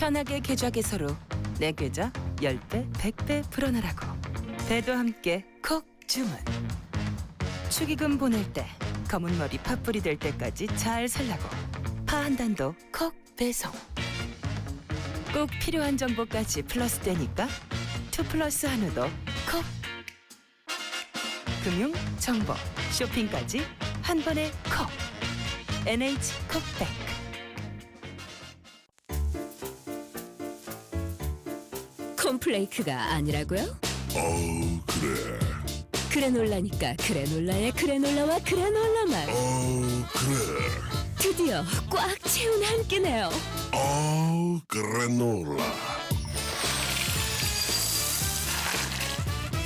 편하게 계좌 개설로 내 계좌 10배, 100배 불어나라고. 배도 함께 콕 주문. 축의금 보낼 때 검은 머리 팥불이 될 때까지 잘 살라고. 파 한 단도 콕 배송. 꼭 필요한 정보까지 플러스 되니까 2+1도 콕. 금융, 정보, 쇼핑까지 한 번에 콕. NH콕백. 콘플레이크가 아니라고요? 그래. 그래놀라니까 그래놀라의 그래놀라와 그래놀라 맛. 그래. 드디어 꽉 채운 한 끼네요. 그래놀라.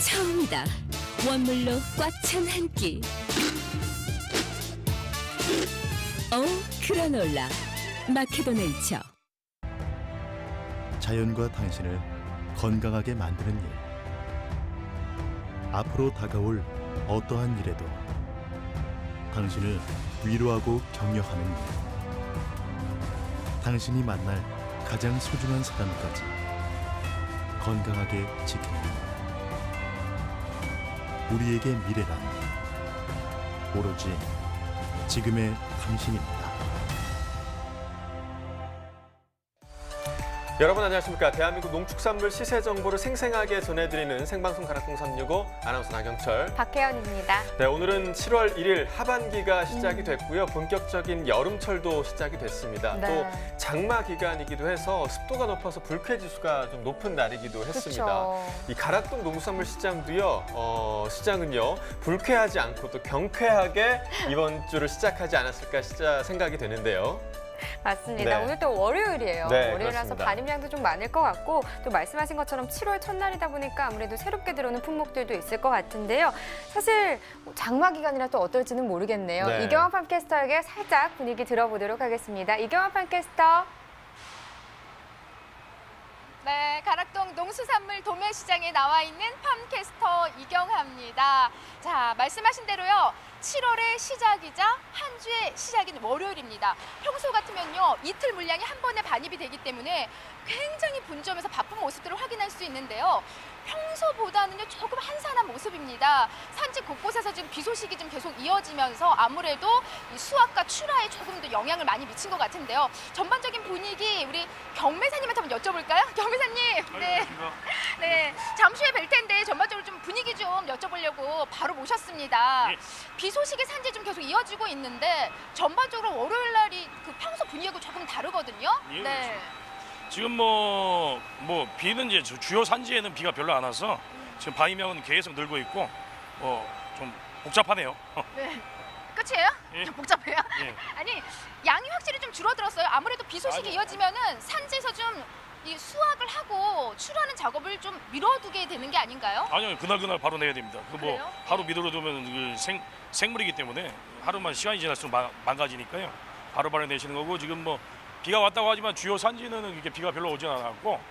처음이다. 원물로 꽉 찬 한 끼. 그래놀라. 마케도 네이처. 자연과 당신을 건강하게 만드는 일. 앞으로 다가올 어떠한 일에도 당신을 위로하고 격려하는 일. 당신이 만날 가장 소중한 사람까지 건강하게 지키는 일. 우리에게 미래란 오로지 지금의 당신입니다. 여러분 안녕하십니까. 대한민국 농축산물 시세 정보를 생생하게 전해드리는 생방송 가락동 365 아나운서 나경철, 박혜연입니다. 네, 오늘은 7월 1일 하반기가 시작이 됐고요. 본격적인 여름철도 시작이 됐습니다. 네. 또 장마 기간이기도 해서 습도가 높아서 불쾌지수가 좀 높은 날이기도 했습니다. 그쵸. 이 가락동 농수산물 시장도요. 시장은요. 불쾌하지 않고 또 경쾌하게 이번 주를 시작하지 않았을까 생각이 되는데요. 맞습니다. 네. 오늘 또 월요일이에요. 네, 월요일이라서 그렇습니다. 반입량도 좀 많을 것 같고 또 말씀하신 것처럼 7월 첫날이다 보니까 아무래도 새롭게 들어오는 품목들도 있을 것 같은데요. 사실 장마 기간이라 또 어떨지는 모르겠네요. 네. 이경환 팜캐스터에게 살짝 분위기 들어보도록 하겠습니다. 이경환 팜캐스터. 네, 가락동 농수산물 도매시장에 나와 있는 팜캐스터 이경하입니다. 자, 말씀하신 대로요. 7월의 시작이자 한 주의 시작인 월요일입니다. 평소 같으면요. 이틀 물량이 한 번에 반입이 되기 때문에 굉장히 본점에서 바쁜 모습들을 확인할 수 있는데요. 평소보다는요 조금 한산한 모습입니다. 산지 곳곳에서 지금 비 소식이 좀 계속 이어지면서 아무래도 이 수확과 출하에 조금 더 영향을 많이 미친 것 같은데요. 전반적인 분위기 우리 경매사님한테 한번 여쭤볼까요? 경매사님. 네. 네. 잠시 후에 뵐 텐데 전반적으로 좀 분위기 좀 여쭤보려고 바로 모셨습니다. 예. 비 소식의 산지 좀 계속 이어지고 있는데 전반적으로 월요일 날이 그 평소 분위기하고 조금 다르거든요. 예, 네. 지금 뭐 비는 이제 주요 산지에는 비가 별로 안 와서 지금 반입량은 계속 늘고 있고 좀 복잡하네요. 네. 끝이에요? 예. 복잡해요? 예. 아니 양이 확실히 좀 줄어들었어요. 아무래도 비 소식이 아니요. 이어지면은 산지에서 좀 이 수확을 하고 출하는 작업을 좀 미뤄두게 되는 게 아닌가요? 아니요, 그날 바로 내야 됩니다. 그래요? 바로 미뤄두면 그 생물이기 때문에 하루만 시간이 지날수록 망가지니까요. 바로 내시는 거고 지금 뭐 비가 왔다고 하지만 주요 산지는 이렇게 비가 별로 오진 않았고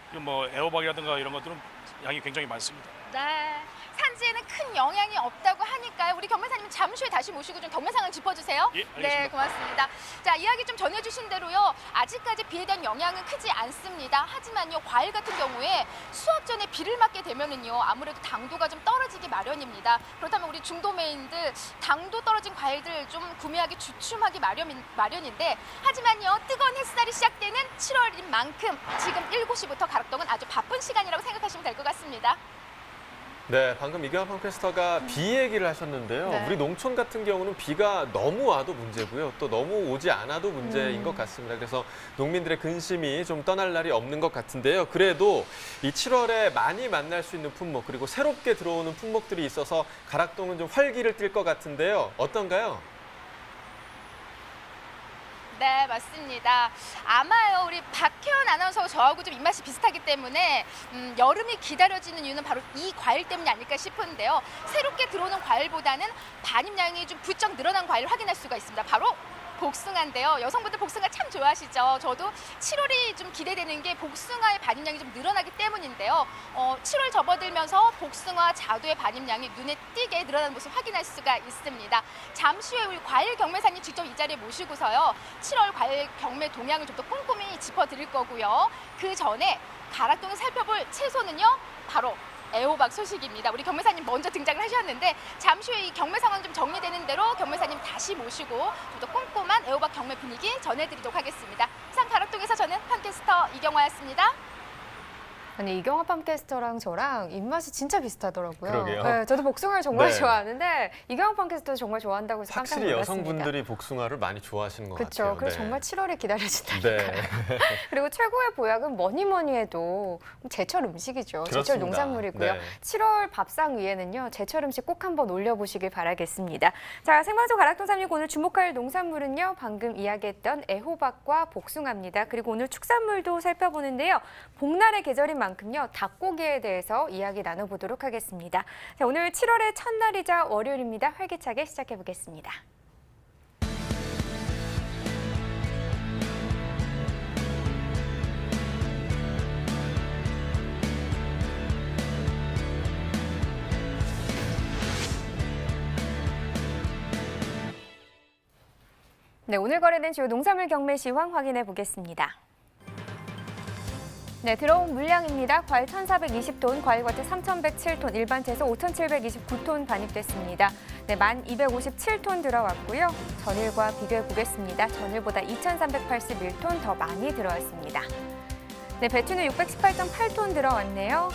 지금 뭐 애호박이라든가 이런 것들은 양이 굉장히 많습니다. 네. 산지에는 큰 영향이 없다고 하니까요. 우리 경매사님 잠시 후에 다시 모시고 좀 경매 상황 짚어주세요. 예, 알겠습니다. 네, 고맙습니다. 자, 이야기 좀 전해주신 대로요. 아직까지 비에 대한 영향은 크지 않습니다. 하지만요, 과일 같은 경우에 수확 전에 비를 맞게 되면은요, 아무래도 당도가 좀 떨어지기 마련입니다. 그렇다면 우리 중도매인들 당도 떨어진 과일들 좀 구매하기 주춤하기 마련인데, 하지만요, 뜨거운 햇살이 시작되는 7월인 만큼 지금 7시부터 가락동은 아주 바쁜 시간이라고 생각하시면 될 것 같습니다. 네, 방금 이경환 팜캐스터가 비 얘기를 하셨는데요. 네. 우리 농촌 같은 경우는 비가 너무 와도 문제고요. 또 너무 오지 않아도 문제인 것 같습니다. 그래서 농민들의 근심이 좀 떠날 날이 없는 것 같은데요. 그래도 이 7월에 많이 만날 수 있는 품목 그리고 새롭게 들어오는 품목들이 있어서 가락동은 좀 활기를 띨 것 같은데요. 어떤가요? 네, 맞습니다. 아마요, 우리 박혜원 아나운서와 저하고 좀 입맛이 비슷하기 때문에 여름이 기다려지는 이유는 바로 이 과일 때문이 아닐까 싶은데요. 새롭게 들어오는 과일보다는 반입량이 좀 부쩍 늘어난 과일을 확인할 수가 있습니다. 바로 복숭아인데요. 여성분들 복숭아 참 좋아하시죠. 저도 7월이 좀 기대되는 게 복숭아의 반입량이 좀 늘어나기 때문인데요. 7월 접어들면서 복숭아 자두의 반입량이 눈에 띄게 늘어나는 모습 확인할 수가 있습니다. 잠시 후에 우리 과일 경매사님 직접 이 자리에 모시고서요. 7월 과일 경매 동향을 좀 더 꼼꼼히 짚어드릴 거고요. 그 전에 가락동에 살펴볼 채소는요. 바로 애호박 소식입니다. 우리 경매사님 먼저 등장을 하셨는데 잠시 후에 이 경매 상황 좀 정리되는 대로 경매사님 다시 모시고 좀 더 꼼꼼한 애호박 경매 분위기 전해드리도록 하겠습니다. 이상 가락동에서 저는 팜캐스터 이경화였습니다. 아니 이경화 팜캐스터랑 저랑 입맛이 진짜 비슷하더라고요. 그러게요. 네, 저도 복숭아를 정말 네. 좋아하는데 이경화 팜캐스터 정말 좋아한다고 해서 깜짝 확실히 놀랐습니다. 여성분들이 복숭아를 많이 좋아하시는 것 그렇죠. 같아요. 그래서 네. 정말 7월이 기다려진다니까요. 네. 그리고 최고의 보약은 뭐니 해도 제철 음식이죠. 제철 그렇습니다. 농산물이고요. 네. 7월 밥상 위에는요. 제철 음식 꼭 한번 올려보시길 바라겠습니다. 자, 생방송 가락동 365 오늘 주목할 농산물은요. 방금 이야기했던 애호박과 복숭아입니다. 그리고 오늘 축산물도 살펴보는데요. 복날의 계절인 만큼요. 닭고기에 대해서 이야기 나눠보도록 하겠습니다. 자, 오늘 7월의 첫날이자 월요일입니다. 활기차게 시작해보겠습니다. 네, 오늘 거래된 주요 농산물 경매 시황 확인해 보겠습니다. 네, 들어온 물량입니다. 과일 1,420톤, 과일과태 3,107톤, 일반 채소 5,729톤 반입됐습니다. 네, 1,257톤 들어왔고요. 전일과 비교해 보겠습니다. 전일보다 2,381톤 더 많이 들어왔습니다. 네, 배추는 618.8톤 들어왔네요.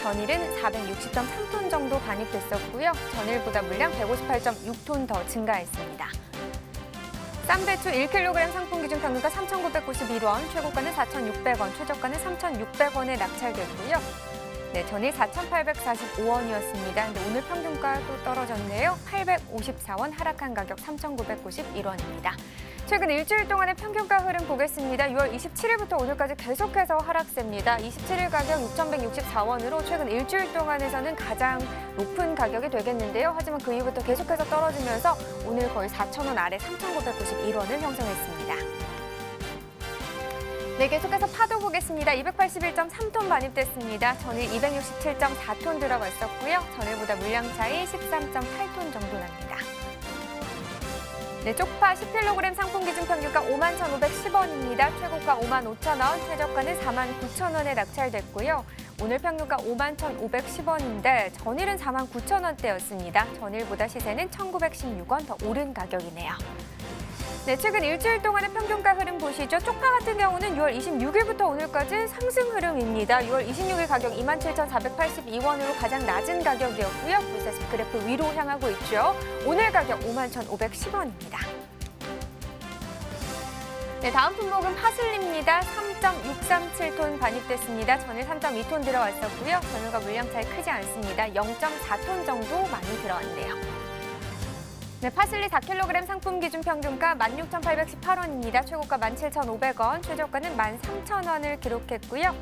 전일은 460.3톤 정도 반입됐었고요. 전일보다 물량 158.6톤 더 증가했습니다. 쌈배추 1kg 상품 기준 평균가 3,991원, 최고가는 4,600원, 최저가는 3,600원에 낙찰됐고요. 네, 전일 4,845원이었습니다. 근데 오늘 평균가 또 떨어졌네요. 854원 하락한 가격 3,991원입니다. 최근 일주일 동안의 평균가 흐름 보겠습니다. 6월 27일부터 오늘까지 계속해서 하락세입니다. 27일 가격 6,164원으로 최근 일주일 동안에서는 가장 높은 가격이 되겠는데요. 하지만 그 이후부터 계속해서 떨어지면서 오늘 거의 4,000원 아래 3,991원을 형성했습니다. 네, 계속해서 파도 보겠습니다. 281.3톤 반입됐습니다. 전일 267.4톤 들어갔었고요. 전일보다 물량 차이 13.8톤 정도 납니다. 네, 쪽파 10kg 상품 기준 평균가 51,510원입니다. 최고가 55,000원, 최저가는 49,000원에 낙찰됐고요. 오늘 평균가 51,510원인데 전일은 49,000원대였습니다. 전일보다 시세는 1,916원 더 오른 가격이네요. 네, 최근 일주일 동안의 평균가 흐름 보시죠. 쪽파 같은 경우는 6월 26일부터 오늘까지 상승 흐름입니다. 6월 26일 가격 27,482원으로 가장 낮은 가격이었고요. 보시다시피 그래프 위로 향하고 있죠. 오늘 가격 51,510원입니다. 네, 다음 품목은 파슬리입니다. 3.637톤 반입됐습니다. 전일 3.2톤 들어왔었고요. 전일과 물량 차이 크지 않습니다. 0.4톤 정도 많이 들어왔네요. 네, 파슬리 4kg 상품 기준 평균가 16,818원입니다. 최고가 17,500원, 최저가는 13,000원을 기록했고요.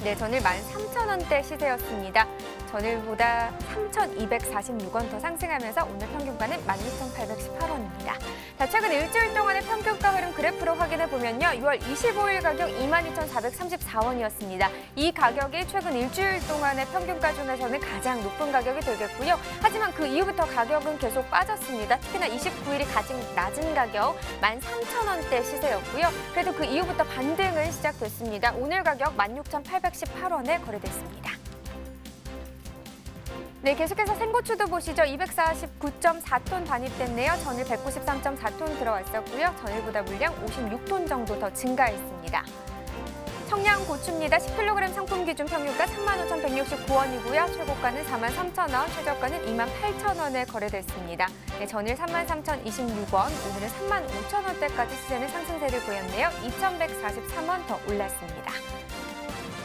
네, 전일 13,000원대 시세였습니다. 전일보다 3,246원 더 상승하면서 오늘 평균가는 16,818원입니다. 자, 최근 일주일 동안의 평균가 흐름 그래프로 확인해 보면요. 6월 25일 가격 22,434원이었습니다. 이 가격이 최근 일주일 동안의 평균가 중에서는 가장 높은 가격이 되겠고요. 하지만 그 이후부터 가격은 계속 빠졌습니다. 특히나 29일이 가장 낮은 가격 13,000원대 시세였고요. 그래도 그 이후부터 반등은 시작됐습니다. 오늘 가격 16,818원에 거래됐습니다. 네, 계속해서 생고추도 보시죠. 249.4톤 반입됐네요. 전일 193.4톤 들어왔었고요. 전일보다 물량 56톤 정도 더 증가했습니다. 청양고추입니다. 10kg 상품 기준 평균가 35,169원이고요. 최고가는 43,000원, 최저가는 28,000원에 거래됐습니다. 네, 전일 33,026원, 오늘은 35,000원대까지 시세는 상승세를 보였네요. 2,143원 더 올랐습니다.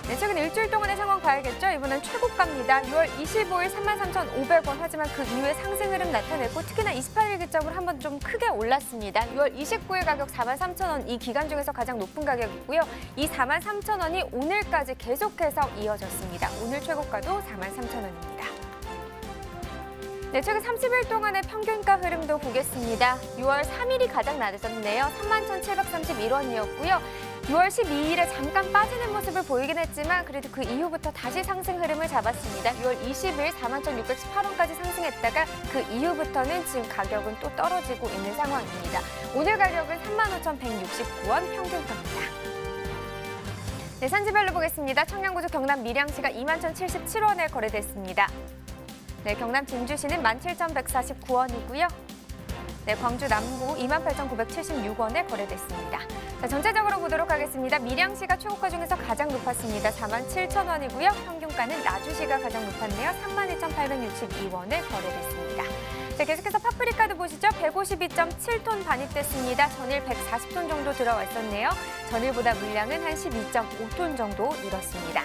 네, 최근 일주일 동안의 상황 봐야겠죠. 이번엔 최고가입니다. 6월 25일 33,500원. 하지만 그 이후에 상승 흐름 나타냈고 특히나 28일 기점으로 한번 좀 크게 올랐습니다. 6월 29일 가격 43,000원. 이 기간 중에서 가장 높은 가격이고요. 이 43,000원이 오늘까지 계속해서 이어졌습니다. 오늘 최고가도 43,000원입니다. 네, 최근 30일 동안의 평균가 흐름도 보겠습니다. 6월 3일이 가장 낮았네요. 31,731원이었고요. 6월 12일에 잠깐 빠지는 모습을 보이긴 했지만 그래도 그 이후부터 다시 상승 흐름을 잡았습니다. 6월 20일 41,618원까지 상승했다가 그 이후부터는 지금 가격은 또 떨어지고 있는 상황입니다. 오늘 가격은 35,169원 평균가입니다. 네, 산지별로 보겠습니다. 청양고추 경남 밀양시가 21,077원에 거래됐습니다. 네, 경남 진주시는 17,149원이고요. 네, 광주 남구 28,976원에 거래됐습니다. 자, 전체적으로 보도록 하겠습니다. 밀양시가 최고가 중에서 가장 높았습니다. 47,000원이고요. 평균가는 나주시가 가장 높았네요. 32,862원에 거래됐습니다. 자, 계속해서 파프리카도 보시죠. 152.7톤 반입됐습니다. 전일 140톤 정도 들어와 있었네요. 전일보다 물량은 한 12.5톤 정도 늘었습니다.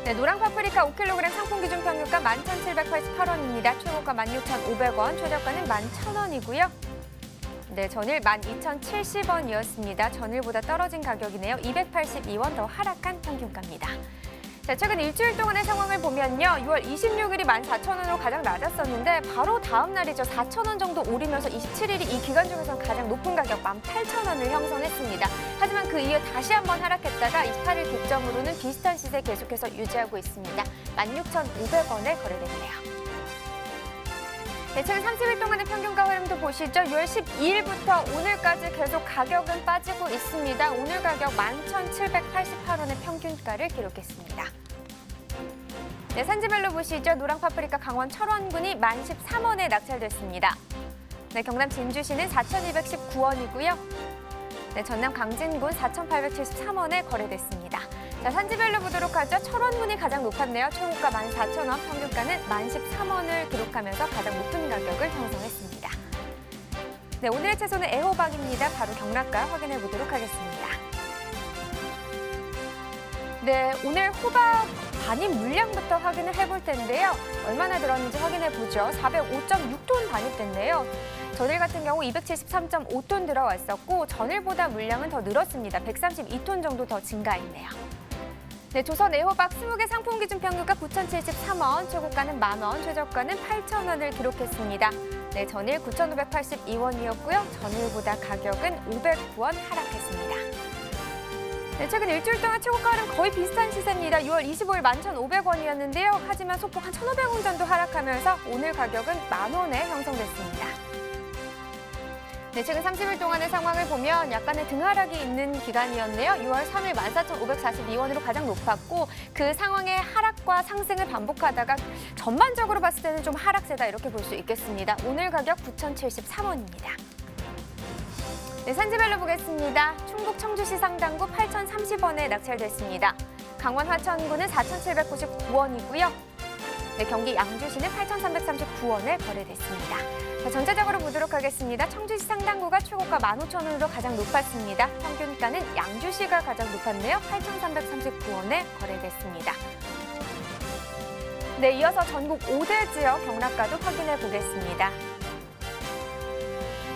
네, 노랑 파프리카 5kg 상품 기준 평균가 11,788원입니다. 최고가 16,500원, 최저가는 11,000원이고요. 네, 전일 12,070원이었습니다. 전일보다 떨어진 가격이네요. 282원 더 하락한 평균가입니다. 자, 최근 일주일 동안의 상황을 보면요. 6월 26일이 14,000원으로 가장 낮았었는데 바로 다음 날이죠. 4,000원 정도 오르면서 27일이 이 기간 중에서 가장 높은 가격 18,000원을 형성했습니다. 하지만 그 이후 다시 한번 하락했다가 28일 기점으로는 비슷한 시세 계속해서 유지하고 있습니다. 16,500원에 거래됐네요. 네, 최근 30일 동안의 평균가 흐름도 보시죠. 6월 12일부터 오늘까지 계속 가격은 빠지고 있습니다. 오늘 가격 11,788원의 평균가를 기록했습니다. 네, 산지별로 보시죠. 노랑 파프리카 강원 철원군이 1013원에 낙찰됐습니다. 네, 경남 진주시는 4,219원이고요. 네, 전남 강진군 4,873원에 거래됐습니다. 자, 산지별로 보도록 하죠. 철원군이 가장 높았네요. 최고가 14,000원, 평균가는 1013원을 기록하면서 가장 높은 가격을 형성했습니다. 네, 오늘의 채소는 애호박입니다. 바로 경락가 확인해 보도록 하겠습니다. 네, 오늘 호박 반입 물량부터 확인을 해볼 텐데요. 얼마나 들었는지 확인해 보죠. 405.6톤 반입됐네요. 전일 같은 경우 273.5톤 들어왔었고 전일보다 물량은 더 늘었습니다. 132톤 정도 더 증가했네요. 네, 조선 애호박 20개 상품 기준 평균가 9,073원, 최고가는 10,000원, 최저가는 8,000원을 기록했습니다. 네, 전일 9,582원이었고요. 전일보다 가격은 509원 하락했습니다. 네, 최근 일주일 동안 최고가는 거의 비슷한 시세입니다. 6월 25일 11,500원이었는데요. 하지만 소폭 한 1,500원 정도 하락하면서 오늘 가격은 10,000원에 형성됐습니다. 네, 최근 30일 동안의 상황을 보면 약간의 등하락이 있는 기간이었네요. 6월 3일 14,542원으로 가장 높았고 그 상황의 하락과 상승을 반복하다가 전반적으로 봤을 때는 좀 하락세다 이렇게 볼 수 있겠습니다. 오늘 가격 9,073원입니다. 네, 산지별로 보겠습니다. 충북 청주시 상당구 8,030원에 낙찰됐습니다. 강원 화천구는 4,799원이고요. 네, 경기 양주시는 8,339원에 거래됐습니다. 자, 전체적으로 보도록 하겠습니다. 청주시 상당구가 최고가 15,000원으로 가장 높았습니다. 평균가는 양주시가 가장 높았네요. 8,339원에 거래됐습니다. 네, 이어서 전국 5대 지역 경락가도 확인해 보겠습니다.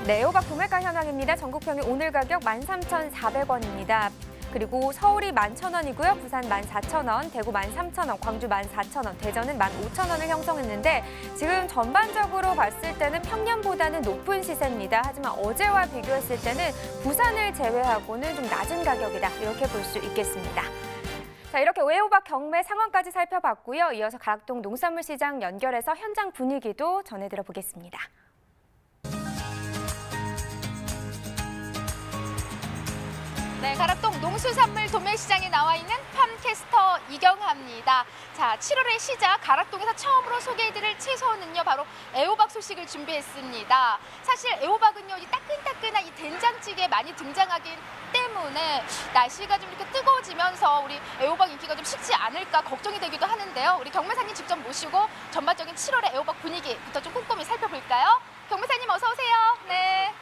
네, 애호박 구매가 현황입니다. 전국 평균 오늘 가격 13,400원입니다. 그리고 서울이 11,000원이고요. 부산 14,000원, 대구 13,000원, 광주 14,000원, 대전은 15,000원을 형성했는데 지금 전반적으로 봤을 때는 평년보다는 높은 시세입니다. 하지만 어제와 비교했을 때는 부산을 제외하고는 좀 낮은 가격이다. 이렇게 볼 수 있겠습니다. 자, 이렇게 애호박 경매 상황까지 살펴봤고요. 이어서 가락동 농산물시장 연결해서 현장 분위기도 전해드려 보겠습니다. 네, 가락동 농수산물 도매시장에 나와 있는 팜캐스터 이경하입니다. 자, 7월의 시작 가락동에서 처음으로 소개해드릴 채소는요, 바로 애호박 소식을 준비했습니다. 사실 애호박은요, 이 따끈따끈한 이 된장찌개에 많이 등장하기 때문에 날씨가 좀 이렇게 뜨거워지면서 우리 애호박 인기가 좀 식지 않을까 걱정이 되기도 하는데요. 우리 경매사님 직접 모시고 전반적인 7월의 애호박 분위기부터 좀 꼼꼼히 살펴볼까요? 경매사님 어서 오세요. 네.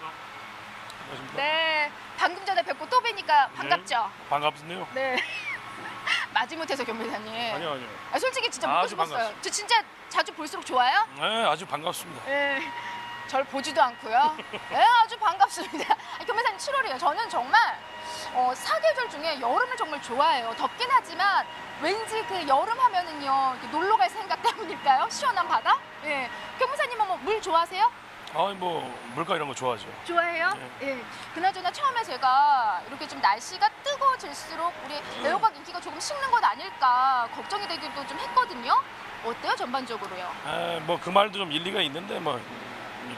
네, 방금 전에 뵙고 또 뵈니까 반갑죠? 네, 반갑네요. 네. 마지못해서 경매사님. 아니요. 아, 솔직히 진짜 묻고 싶었어요. 반갑습니다. 저 진짜 자주 볼수록 좋아요? 네, 아주 반갑습니다. 네. 절 보지도 않고요. 네, 아주 반갑습니다. 경매사님 7월이에요. 저는 정말 사계절 중에 여름을 정말 좋아해요. 덥긴 하지만 왠지 그 여름 하면은요 이렇게 놀러 갈 생각 때문일까요? 시원한 바다? 예. 경무사님은 뭐 물 좋아하세요? 뭐 물가 이런 거 좋아하죠. 좋아해요? 예. 그나저나 처음에 제가 이렇게 좀 날씨가 뜨거워질수록 우리 애호박 인기가 조금 식는 것 아닐까 걱정이 되기도 좀 했거든요. 어때요 전반적으로요? 뭐 그 말도 좀 일리가 있는데 뭐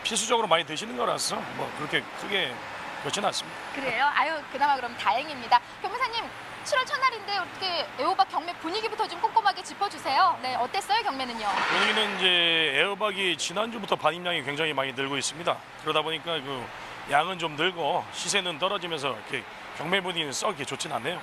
필수적으로 많이 드시는 거라서 뭐 그렇게 크게 그렇지는 않습니다. 그래요? 아유 그나마 그럼 다행입니다. 경무사님 7월 첫날인데 어떻게 애호박 경매 분위기부터 좀 꼼꼼하게 짚어주세요. 네, 어땠어요 경매는요? 분위기는 이제 애호박이 지난주부터 반입량이 굉장히 많이 늘고 있습니다. 그러다 보니까 그 양은 좀 늘고 시세는 떨어지면서 이렇게 경매 분위기는 썩 이렇게 좋진 않네요.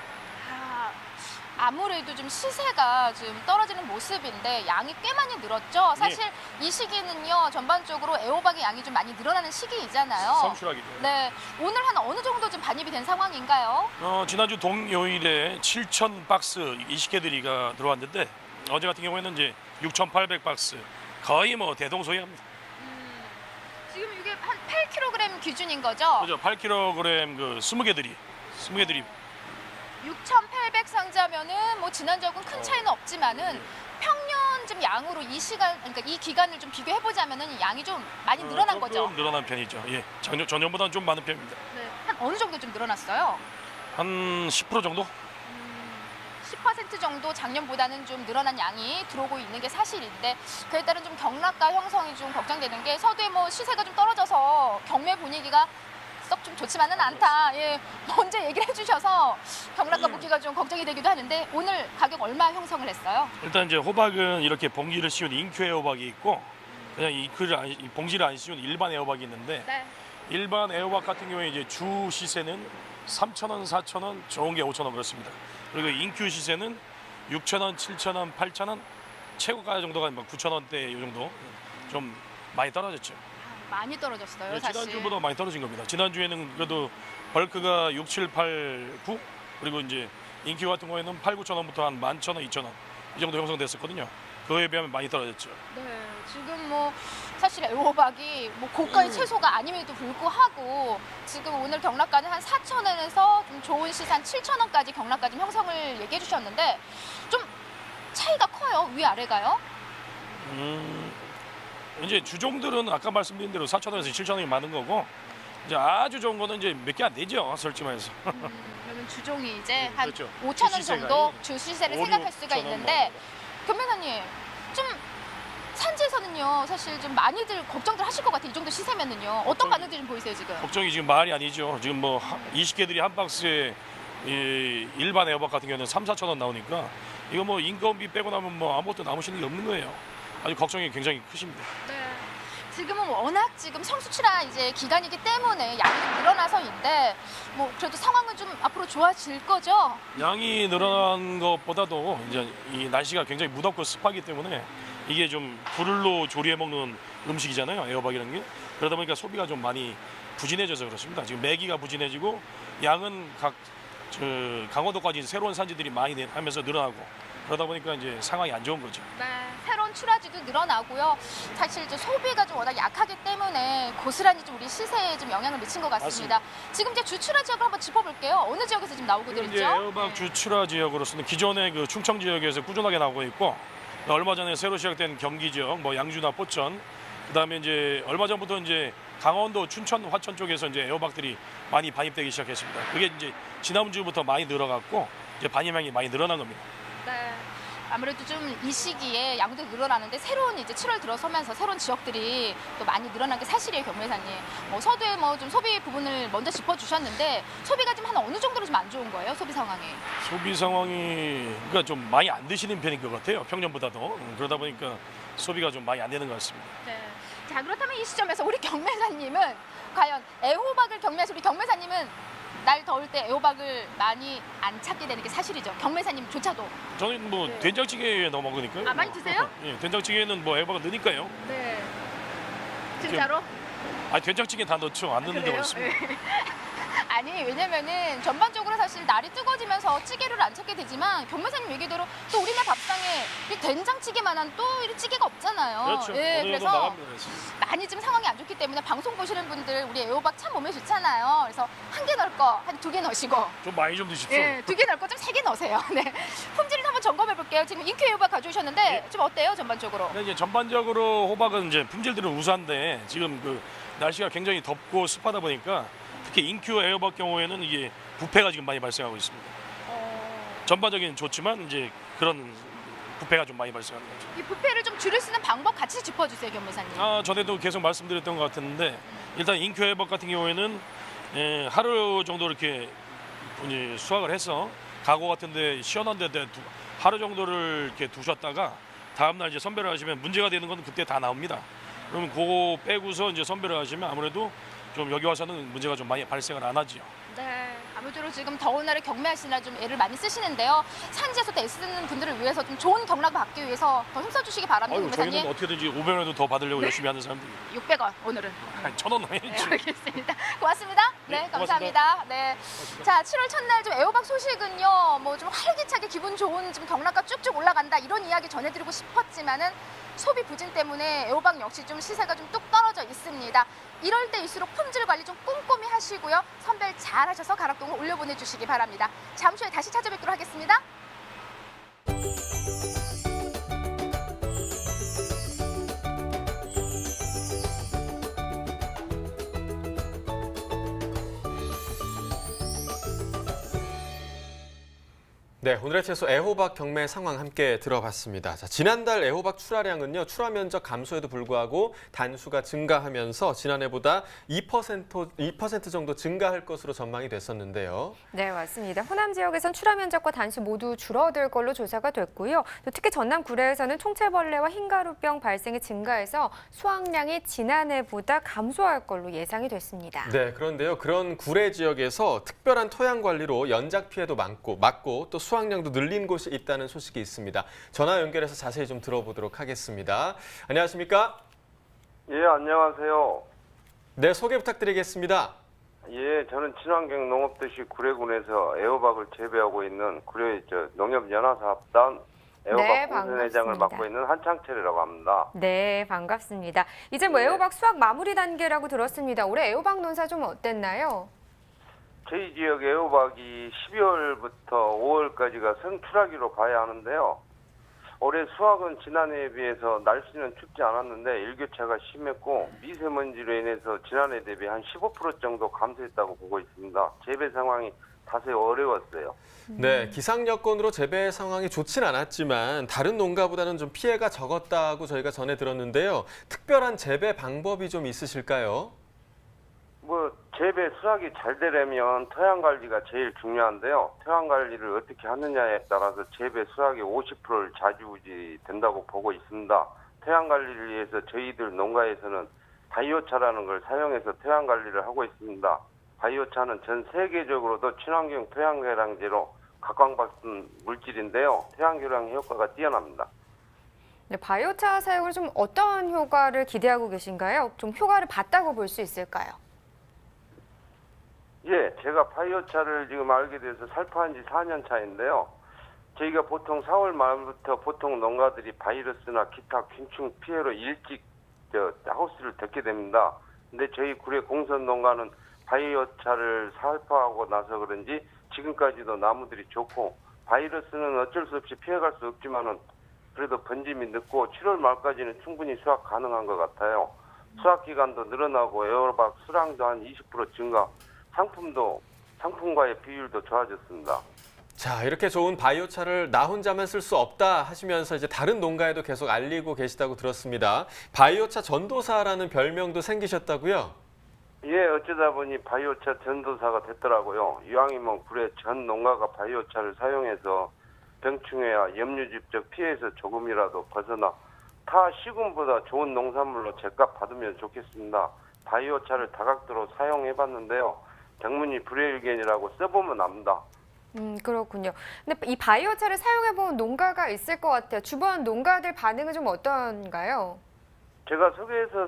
아무래도 좀 시세가 좀 떨어지는 모습인데 양이 꽤 많이 늘었죠. 사실 이 시기는요 전반적으로 애호박의 양이 좀 많이 늘어나는 시기이잖아요. 성출하기죠. 네, 오늘 한 어느 정도 좀 반입이 된 상황인가요? 지난주 동요일에 7,000박스 20개들이가 들어왔는데 어제 같은 경우에는 이제 6,800박스 거의 뭐 대동소이합니다. 지금 이게 한 8kg 기준인 거죠? 그죠? 8kg 그 20개들이 6,800 상자면은 뭐 지난주하고는 큰 차이는 없지만은 평년 좀 양으로 이 시간 그러니까 이 기간을 좀 비교해 보자면은 양이 좀 많이 늘어난 거죠. 조금 늘어난 편이죠. 예, 전년보다는 좀 많은 편입니다. 네. 한 어느 정도 좀 늘어났어요? 한 10% 정도? 10% 정도 작년보다는 좀 늘어난 양이 들어오고 있는 게 사실인데 그에 따른 좀 경락가 형성이 좀 걱정되는 게 서두에 뭐 시세가 좀 떨어져서 경매 분위기가 썩 좀 좋지만은 않다. 예, 먼저 얘기를 해주셔서 경락가 묶기가 좀 걱정이 되기도 하는데 오늘 가격 얼마 형성을 했어요? 일단 이제 호박은 이렇게 봉지를 씌운 잉큐 애호박이 있고 그냥 봉지를 안 씌운 일반 애호박이 있는데 네. 일반 애호박 같은 경우에 이제 주 시세는 3,000원, 4,000원, 좋은 게 5,000원 그렇습니다. 그리고 잉큐 시세는 6,000원, 7,000원, 8,000원, 최고가 정도가 9,000원대 이 정도 좀 많이 떨어졌죠. 많이 떨어졌어요, 네, 사실. 지난주보다 많이 떨어진 겁니다. 지난주에는 그래도 벌크가 6, 7, 8, 9 그리고 이제 인기 같은 경우에는 8, 9천 원부터 한 11,000원, 2,000원 이 정도 형성됐었거든요. 그거에 비하면 많이 떨어졌죠. 네, 지금 뭐 사실 애호박이 뭐 고가의 채소가 아님에도 불구하고 지금 오늘 경락가는 한 4,000원에서 좀 좋은 시세 한 7,000원까지 경락가 좀 형성을 얘기해 주셨는데 좀 차이가 커요, 위 아래가요? 이제 주종들은 아까 말씀드린 대로 4,000원에서 7,000원이 많은 거고 이제 아주 좋은 거는 이제 몇 개 안 되죠, 솔직히 말해서. 그러면 주종이 이제 한 그렇죠. 5,000원 주시세가 정도 주 시세를 5, 생각할 수가 6,000원 있는데 변변사님 좀 산지에서는요 사실 좀 많이들 걱정들 하실 것 같아요. 이 정도 시세면은요 어떤 반응들이 좀 보이세요 지금? 걱정이 지금 말이 아니죠. 지금 뭐 20개들이 한 박스에 이 일반 애호박 같은 경우는 3, 4,000원 나오니까 이거 뭐 인건비 빼고 나면 뭐 아무것도 남으시는 게 없는 거예요. 아주 걱정이 굉장히 크십니다. 네. 지금은 워낙 지금 성수출하 이제 기간이기 때문에 양이 좀 늘어나서인데 뭐 그래도 상황은 좀 앞으로 좋아질 거죠? 양이 늘어난 것보다도 이제 이 날씨가 굉장히 무덥고 습하기 때문에 이게 좀 불로 조리해 먹는 음식이잖아요, 애호박이라는 게. 그러다 보니까 소비가 좀 많이 부진해져서 그렇습니다. 지금 매기가 부진해지고 양은 강원도까지 새로운 산지들이 많이 하면서 늘어나고 그러다 보니까 이제 상황이 안 좋은 거죠. 네, 새로운 출하지도 늘어나고요. 사실 이제 소비가 좀 워낙 약하기 때문에 고스란히 좀 우리 시세에 좀 영향을 미친 것 같습니다. 지금 이제 주출하 지역을 한번 짚어볼게요. 어느 지역에서 지금 나오고들 이제 있죠? 애호박 주출하 지역으로서는 기존의 그 충청 지역에서 꾸준하게 나오고 있고 얼마 전에 새로 시작된 경기 지역, 뭐 양주나 포천, 그다음에 이제 얼마 전부터 이제 강원도 춘천, 화천 쪽에서 이제 애호박들이 많이 반입되기 시작했습니다. 그게 이제 지난주부터 많이 늘어갔고 이제 반입량이 많이 늘어난 겁니다. 네. 아무래도 좀 이 시기에 양도 늘어나는데 새로운 이제 7월 들어서면서 새로운 지역들이 또 많이 늘어난 게 사실이에요, 경매사님. 뭐 서두에 뭐 좀 소비 부분을 먼저 짚어주셨는데 소비가 좀 한 어느 정도로 좀 안 좋은 거예요, 소비 상황이? 소비 상황이 그러니까 좀 많이 안 드시는 편인 것 같아요, 평년보다도. 그러다 보니까 소비가 좀 많이 안 되는 것 같습니다. 네. 자, 그렇다면 이 시점에서 우리 경매사님은 과연 애호박을 경매해서 우리 경매사님은 날 더울 때 애호박을 많이 안 찾게 되는 게 사실이죠. 경매사님조차도. 저는 뭐 된장찌개에 넣어 먹으니까요. 아, 많이 드세요? 예, 된장찌개에는 뭐 애호박을 넣으니까요. 네. 진짜로? 아, 된장찌개 다 넣죠. 안 넣는 데가 그래요? 있습니다. 네. 아니 왜냐면은 전반적으로 사실 날이 뜨거워지면서 찌개를 안 찾게 되지만 경매사님 얘기대로 또 우리나라 밥상에 이 된장찌개만한 또 이런 찌개가 없잖아요. 그렇죠. 예, 어느 정도 그래서 나갑니다. 그래서. 많이 지금 상황이 안 좋기 때문에 방송 보시는 분들 우리 애호박 참 몸에 좋잖아요. 그래서 한 개 넣을 거 한 2개 넣으시고 좀 많이 좀 드십시오. 예, 2개 넣을 거 좀 3개 넣으세요. 네. 품질을 한번 점검해 볼게요. 지금 인큐 애호박 가져오셨는데 좀 어때요 전반적으로? 근데 이제 전반적으로 호박은 이제 품질들은 우수한데 지금 그 날씨가 굉장히 덥고 습하다 보니까 특히 인큐 에어박 경우에는 이게 부패가 지금 많이 발생하고 있습니다. 전반적인 좋지만 이제 그런 부패가 좀 많이 발생하는 거죠. 이 부패를 좀 줄일 수 있는 방법 같이 짚어주세요, 경매사님. 전에도 계속 말씀드렸던 것 같았는데 일단 인큐 에어박 같은 경우에는 하루 정도 이렇게 이제 수확을 해서 가고 같은데 시원한 데 하루 정도를 이렇게 두셨다가 다음 날 이제 선별을 하시면 문제가 되는 건 그때 다 나옵니다. 그러면 그거 빼고서 이제 선별을 하시면 아무래도 좀 여기 와서는 문제가 좀 많이 발생을 안 하지요. 네, 아무쪼록 지금 더운 날에 경매하시느라 좀 애를 많이 쓰시는데요. 산지에서 또 애쓰는 분들을 위해서 좀 좋은 경락을 받기 위해서 더 힘써주시기 바랍니다, 저희는 경매사님. 어떻게든지 500원이라도 더 받으려고 열심히 하는 사람들이 600원 오늘은. 1,000원 네, 해야지. 알겠습니다. 고맙습니다. 네, 네, 감사합니다. 네. 자, 7월 첫날 좀 애호박 소식은요, 뭐 좀 활기차게 기분 좋은 좀 경락가 쭉쭉 올라간다 이런 이야기 전해드리고 싶었지만은 소비 부진 때문에 애호박 역시 좀 시세가 좀 뚝 떨어져 있습니다. 이럴 때일수록 품질 관리 좀 꼼꼼히 하시고요. 선별 잘 하셔서 가락동을 올려보내주시기 바랍니다. 잠시 후에 다시 찾아뵙도록 하겠습니다. 네, 오늘의 채소 애호박 경매 상황 함께 들어봤습니다. 자, 지난달 애호박 출하량은요, 출하 면적 감소에도 불구하고 단수가 증가하면서 지난해보다 2% 정도 증가할 것으로 전망이 됐었는데요. 네, 맞습니다. 호남 지역에선 출하 면적과 단수 모두 줄어들 걸로 조사가 됐고요. 또 특히 전남 구례에서는 총체벌레와 흰가루병 발생이 증가해서 수확량이 지난해보다 감소할 걸로 예상이 됐습니다. 네, 그런데요. 그런 구례 지역에서 특별한 토양 관리로 연작 피해도 막고 또 수확량도 늘린 곳이 있다는 소식이 있습니다. 전화 연결해서 자세히 좀 들어보도록 하겠습니다. 안녕하십니까? 예, 안녕하세요. 네, 소개 부탁드리겠습니다. 예, 저는 친환경 농업도시 구례군에서 애호박을 재배하고 있는 구례 농협연화사업단 애호박 네, 공선회장을 반갑습니다. 맡고 있는 한창철이라고 합니다. 네, 반갑습니다. 이제 뭐 네. 애호박 수확 마무리 단계라고 들었습니다. 올해 애호박 논사 좀 어땠나요? 저희 지역 애호박이 12월부터 5월까지가 성출하기로 봐야 하는데요. 올해 수확은 지난해에 비해서 날씨는 춥지 않았는데 일교차가 심했고 미세먼지로 인해서 지난해 대비 한 15% 정도 감소했다고 보고 있습니다. 재배 상황이 다소 어려웠어요. 네, 기상 여건으로 재배 상황이 좋진 않았지만 다른 농가보다는 좀 피해가 적었다고 저희가 전해 들었는데요. 특별한 재배 방법이 좀 있으실까요? 재배 수확이 잘 되려면 토양 관리가 제일 중요한데요. 토양 관리를 어떻게 하느냐에 따라서 재배 수확의 50%를 좌지우지 된다고 보고 있습니다. 토양 관리를 위해서 저희들 농가에서는 바이오차라는 걸 사용해서 토양 관리를 하고 있습니다. 바이오차는 전 세계적으로도 친환경 토양 개량제로 각광받은 물질인데요. 토양 개량 효과가 뛰어납니다. 네, 바이오차 사용을 좀 어떤 효과를 기대하고 계신가요? 좀 효과를 봤다고 볼 수 있을까요? 예, 제가 바이오차를 지금 알게 돼서 살포한 지 4년 차인데요. 저희가 보통 4월 말부터 보통 농가들이 바이러스나 기타 균충 피해로 일찍 하우스를 덮게 됩니다. 근데 저희 구례 공선 농가는 바이오차를 살포하고 나서 그런지 지금까지도 나무들이 좋고 바이러스는 어쩔 수 없이 피해갈 수 없지만은 그래도 번짐이 늦고 7월 말까지는 충분히 수확 가능한 것 같아요. 수확 기간도 늘어나고 애호박 수량도 한 20% 증가, 상품과의 비율도 좋아졌습니다. 자, 이렇게 좋은 바이오차를 나 혼자만 쓸 수 없다 하시면서 이제 다른 농가에도 계속 알리고 계시다고 들었습니다. 바이오차 전도사라는 별명도 생기셨다고요? 예, 어쩌다 보니 바이오차 전도사가 됐더라고요. 이왕이면 구례 전 농가가 바이오차를 사용해서 병충해와 염류집적 피해에서 조금이라도 벗어나 타 시군보다 좋은 농산물로 제값 받으면 좋겠습니다. 바이오차를 다각도로 사용해봤는데요. 병문이 불여일견이라고 써보면 압니다. 그렇군요. 근데 이 바이오차를 사용해본 농가가 있을 것 같아요. 주변 농가들 반응은 좀 어떤가요? 제가 소개해서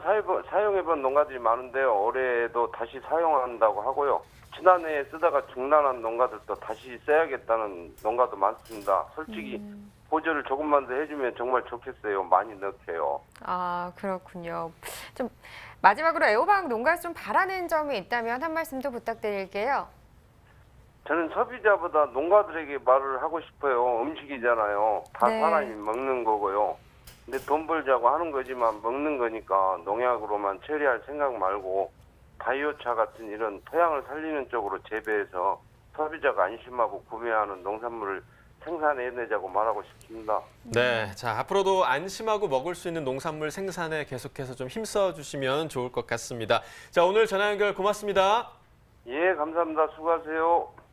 사용해본 농가들이 많은데요. 올해도 다시 사용한다고 하고요. 지난해에 쓰다가 중단한 농가들도 다시 써야겠다는 농가도 많습니다. 솔직히 보조를 조금만 더 해주면 정말 좋겠어요. 많이 넣게요. 아, 그렇군요. 좀 마지막으로 애호박 농가에서 좀 바라는 점이 있다면 한 말씀 더 부탁드릴게요. 저는 소비자보다 농가들에게 말을 하고 싶어요. 음식이잖아요. 다 네. 사람이 먹는 거고요. 근데 돈 벌자고 하는 거지만 먹는 거니까 농약으로만 처리할 생각 말고 바이오차 같은 이런 토양을 살리는 쪽으로 재배해서 소비자가 안심하고 구매하는 농산물을 생산해내자고 말하고 싶습니다. 네, 자 앞으로도 안심하고 먹을 수 있는 농산물 생산에 계속해서 좀 힘써 주시면 좋을 것 같습니다. 자 오늘 전화 연결 고맙습니다. 예, 감사합니다. 수고하세요.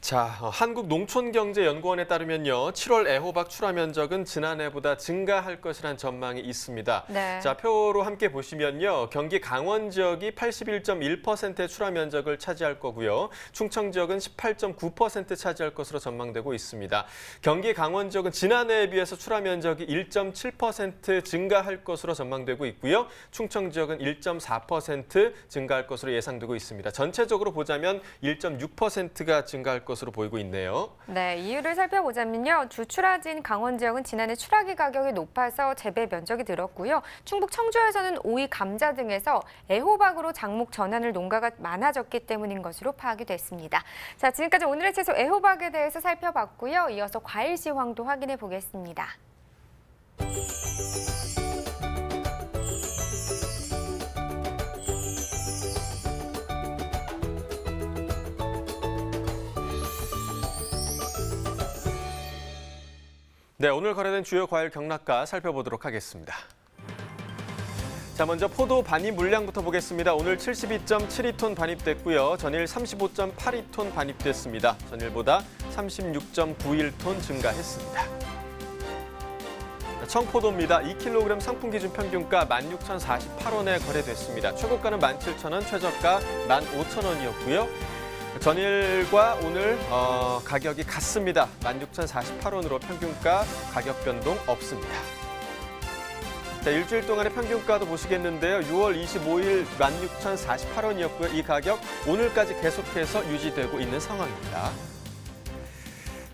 자, 한국농촌경제연구원에 따르면요. 7월 애호박 출하 면적은 지난해보다 증가할 것이란 전망이 있습니다. 네. 자, 표로 함께 보시면요. 경기 강원 지역이 81.1%의 출하 면적을 차지할 거고요. 충청 지역은 18.9% 차지할 것으로 전망되고 있습니다. 경기 강원 지역은 지난해에 비해서 출하 면적이 1.7% 증가할 것으로 전망되고 있고요. 충청 지역은 1.4% 증가할 것으로 예상되고 있습니다. 전체적으로 보자면 1.6%가 증가할 것으로 보이고 있네요. 네, 이유를 살펴보자면요. 주출하진 강원 지역은 지난해 출하기 가격이 높아서 재배 면적이 늘었고요. 충북 청주에서는 오이, 감자 등에서 애호박으로 작목 전환을 농가가 많아졌기 때문인 것으로 파악이 됐습니다. 자, 지금까지 오늘의 채소 애호박에 대해서 살펴봤고요. 이어서 과일 시황도 확인해 보겠습니다. 네, 오늘 거래된 주요 과일 경락가 살펴보도록 하겠습니다. 자, 먼저 포도 반입 물량부터 보겠습니다. 오늘 72.72톤 반입됐고요. 전일 35.82톤 반입됐습니다. 전일보다 36.91톤 증가했습니다. 청포도입니다. 2kg 상품 기준 평균가 16,048원에 거래됐습니다. 최고가는 17,000원, 최저가 15,000원이었고요. 전일과 오늘 가격이 같습니다. 16,048원으로 평균가 가격 변동 없습니다. 자, 일주일 동안의 평균가도 보시겠는데요. 6월 25일 16,048원이었고요. 이 가격 오늘까지 계속해서 유지되고 있는 상황입니다.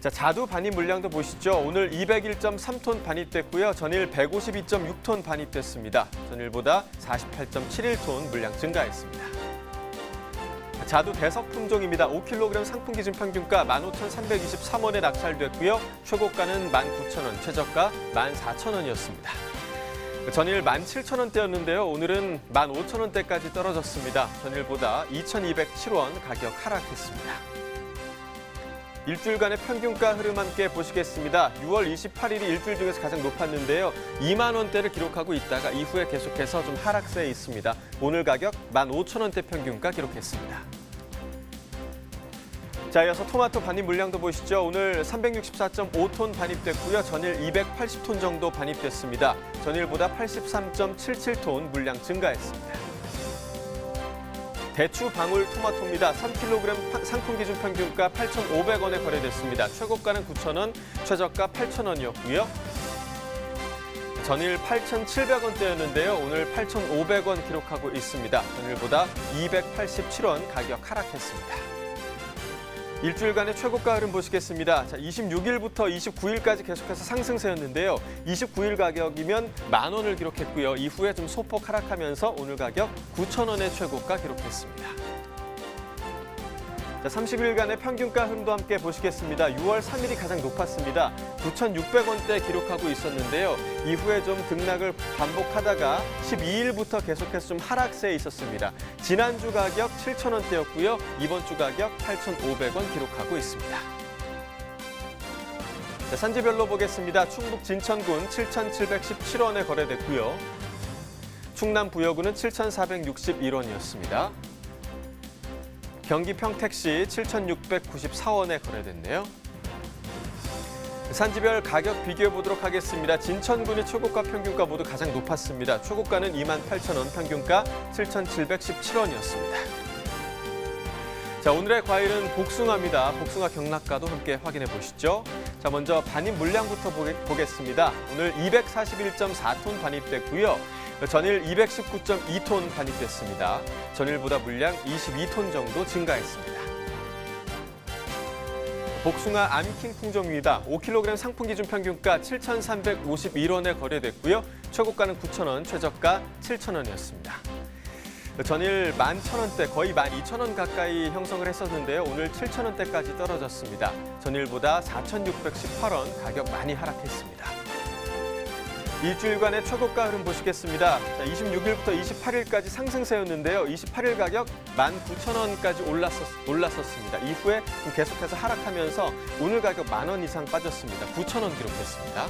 자, 자두 반입 물량도 보시죠. 오늘 201.3톤 반입됐고요. 전일 152.6톤 반입됐습니다. 전일보다 48.71톤 물량 증가했습니다. 자두 대석 품종입니다. 5kg 상품 기준 평균가 15,323원에 낙찰됐고요. 최고가는 19,000원, 최저가 14,000원이었습니다. 전일 17,000원대였는데요. 오늘은 15,000원대까지 떨어졌습니다. 전일보다 2,207원 가격 하락했습니다. 일주일간의 평균가 흐름 함께 보시겠습니다. 6월 28일이 일주일 중에서 가장 높았는데요. 2만 원대를 기록하고 있다가 이후에 계속해서 좀 하락세에 있습니다. 오늘 가격 15,000원대 평균가 기록했습니다. 자, 이어서 토마토 반입 물량도 보시죠. 오늘 364.5톤 반입됐고요. 전일 280톤 정도 반입됐습니다. 전일보다 83.77톤 물량 증가했습니다. 대추 방울 토마토입니다. 3kg 상품 기준 평균가 8,500원에 거래됐습니다. 최고가는 9,000원, 최저가 8,000원이었고요. 전일 8,700원대였는데요. 오늘 8,500원 기록하고 있습니다. 전일보다 287원 가격 하락했습니다. 일주일간의 최고가 흐름 보시겠습니다. 자, 26일부터 29일까지 계속해서 상승세였는데요. 29일 가격이면 10,000원을 기록했고요. 이후에 좀 소폭 하락하면서 오늘 가격 9,000원의 최고가 기록했습니다. 자, 30일간의 평균가 흐름도 함께 보시겠습니다. 6월 3일이 가장 높았습니다. 9,600원대 기록하고 있었는데요. 이후에 좀 등락을 반복하다가 12일부터 계속해서 좀 하락세에 있었습니다. 지난주 가격 7,000원대였고요. 이번 주 가격 8,500원 기록하고 있습니다. 자, 산지별로 보겠습니다. 충북 진천군 7,717원에 거래됐고요. 충남 부여군은 7,461원이었습니다. 경기 평택시 7,694원에 거래됐네요. 산지별 가격 비교해 보도록 하겠습니다. 진천군의 최고가 평균가 모두 가장 높았습니다. 최고가는 28,000원, 평균가 7,717원이었습니다. 자, 오늘의 과일은 복숭아입니다. 복숭아 경락가도 함께 확인해 보시죠. 자, 먼저 반입 물량부터 보겠습니다. 오늘 241.4톤 반입됐고요. 전일 219.2톤 반입됐습니다. 전일보다 물량 22톤 정도 증가했습니다. 복숭아 암킹 품종입니다. 5kg 상품 기준 평균가 7,351원에 거래됐고요. 최고가는 9,000원, 최저가 7,000원이었습니다. 전일 11,000원대, 거의 12,000원 가까이 형성을 했었는데요. 오늘 7,000원대까지 떨어졌습니다. 전일보다 4,618원, 가격 많이 하락했습니다. 일주일간의 최고가 흐름 보시겠습니다. 26일부터 28일까지 상승세였는데요. 28일 가격 19,000원까지 올랐었습니다. 이후에 계속해서 하락하면서 오늘 가격 10,000원 이상 빠졌습니다. 9,000원 기록했습니다.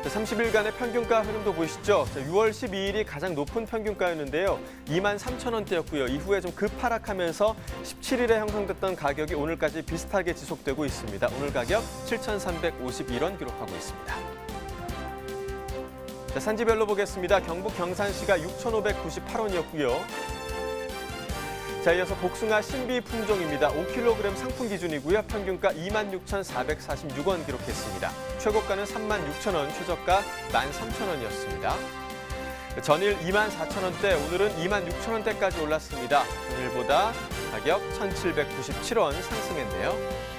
30일간의 평균가 흐름도 보시죠. 6월 12일이 가장 높은 평균가였는데요. 23,000원대였고요. 이후에 좀 급하락하면서 17일에 형성됐던 가격이 오늘까지 비슷하게 지속되고 있습니다. 오늘 가격 7,351원 기록하고 있습니다. 산지별로 보겠습니다. 경북 경산시가 6,598원이었고요. 이어서 복숭아 신비 품종입니다. 5kg 상품 기준이고요. 평균가 26,446원 기록했습니다. 최고가는 36,000원, 최저가 13,000원이었습니다. 전일 24,000원대, 오늘은 26,000원대까지 올랐습니다. 전일보다 가격 1,797원 상승했네요.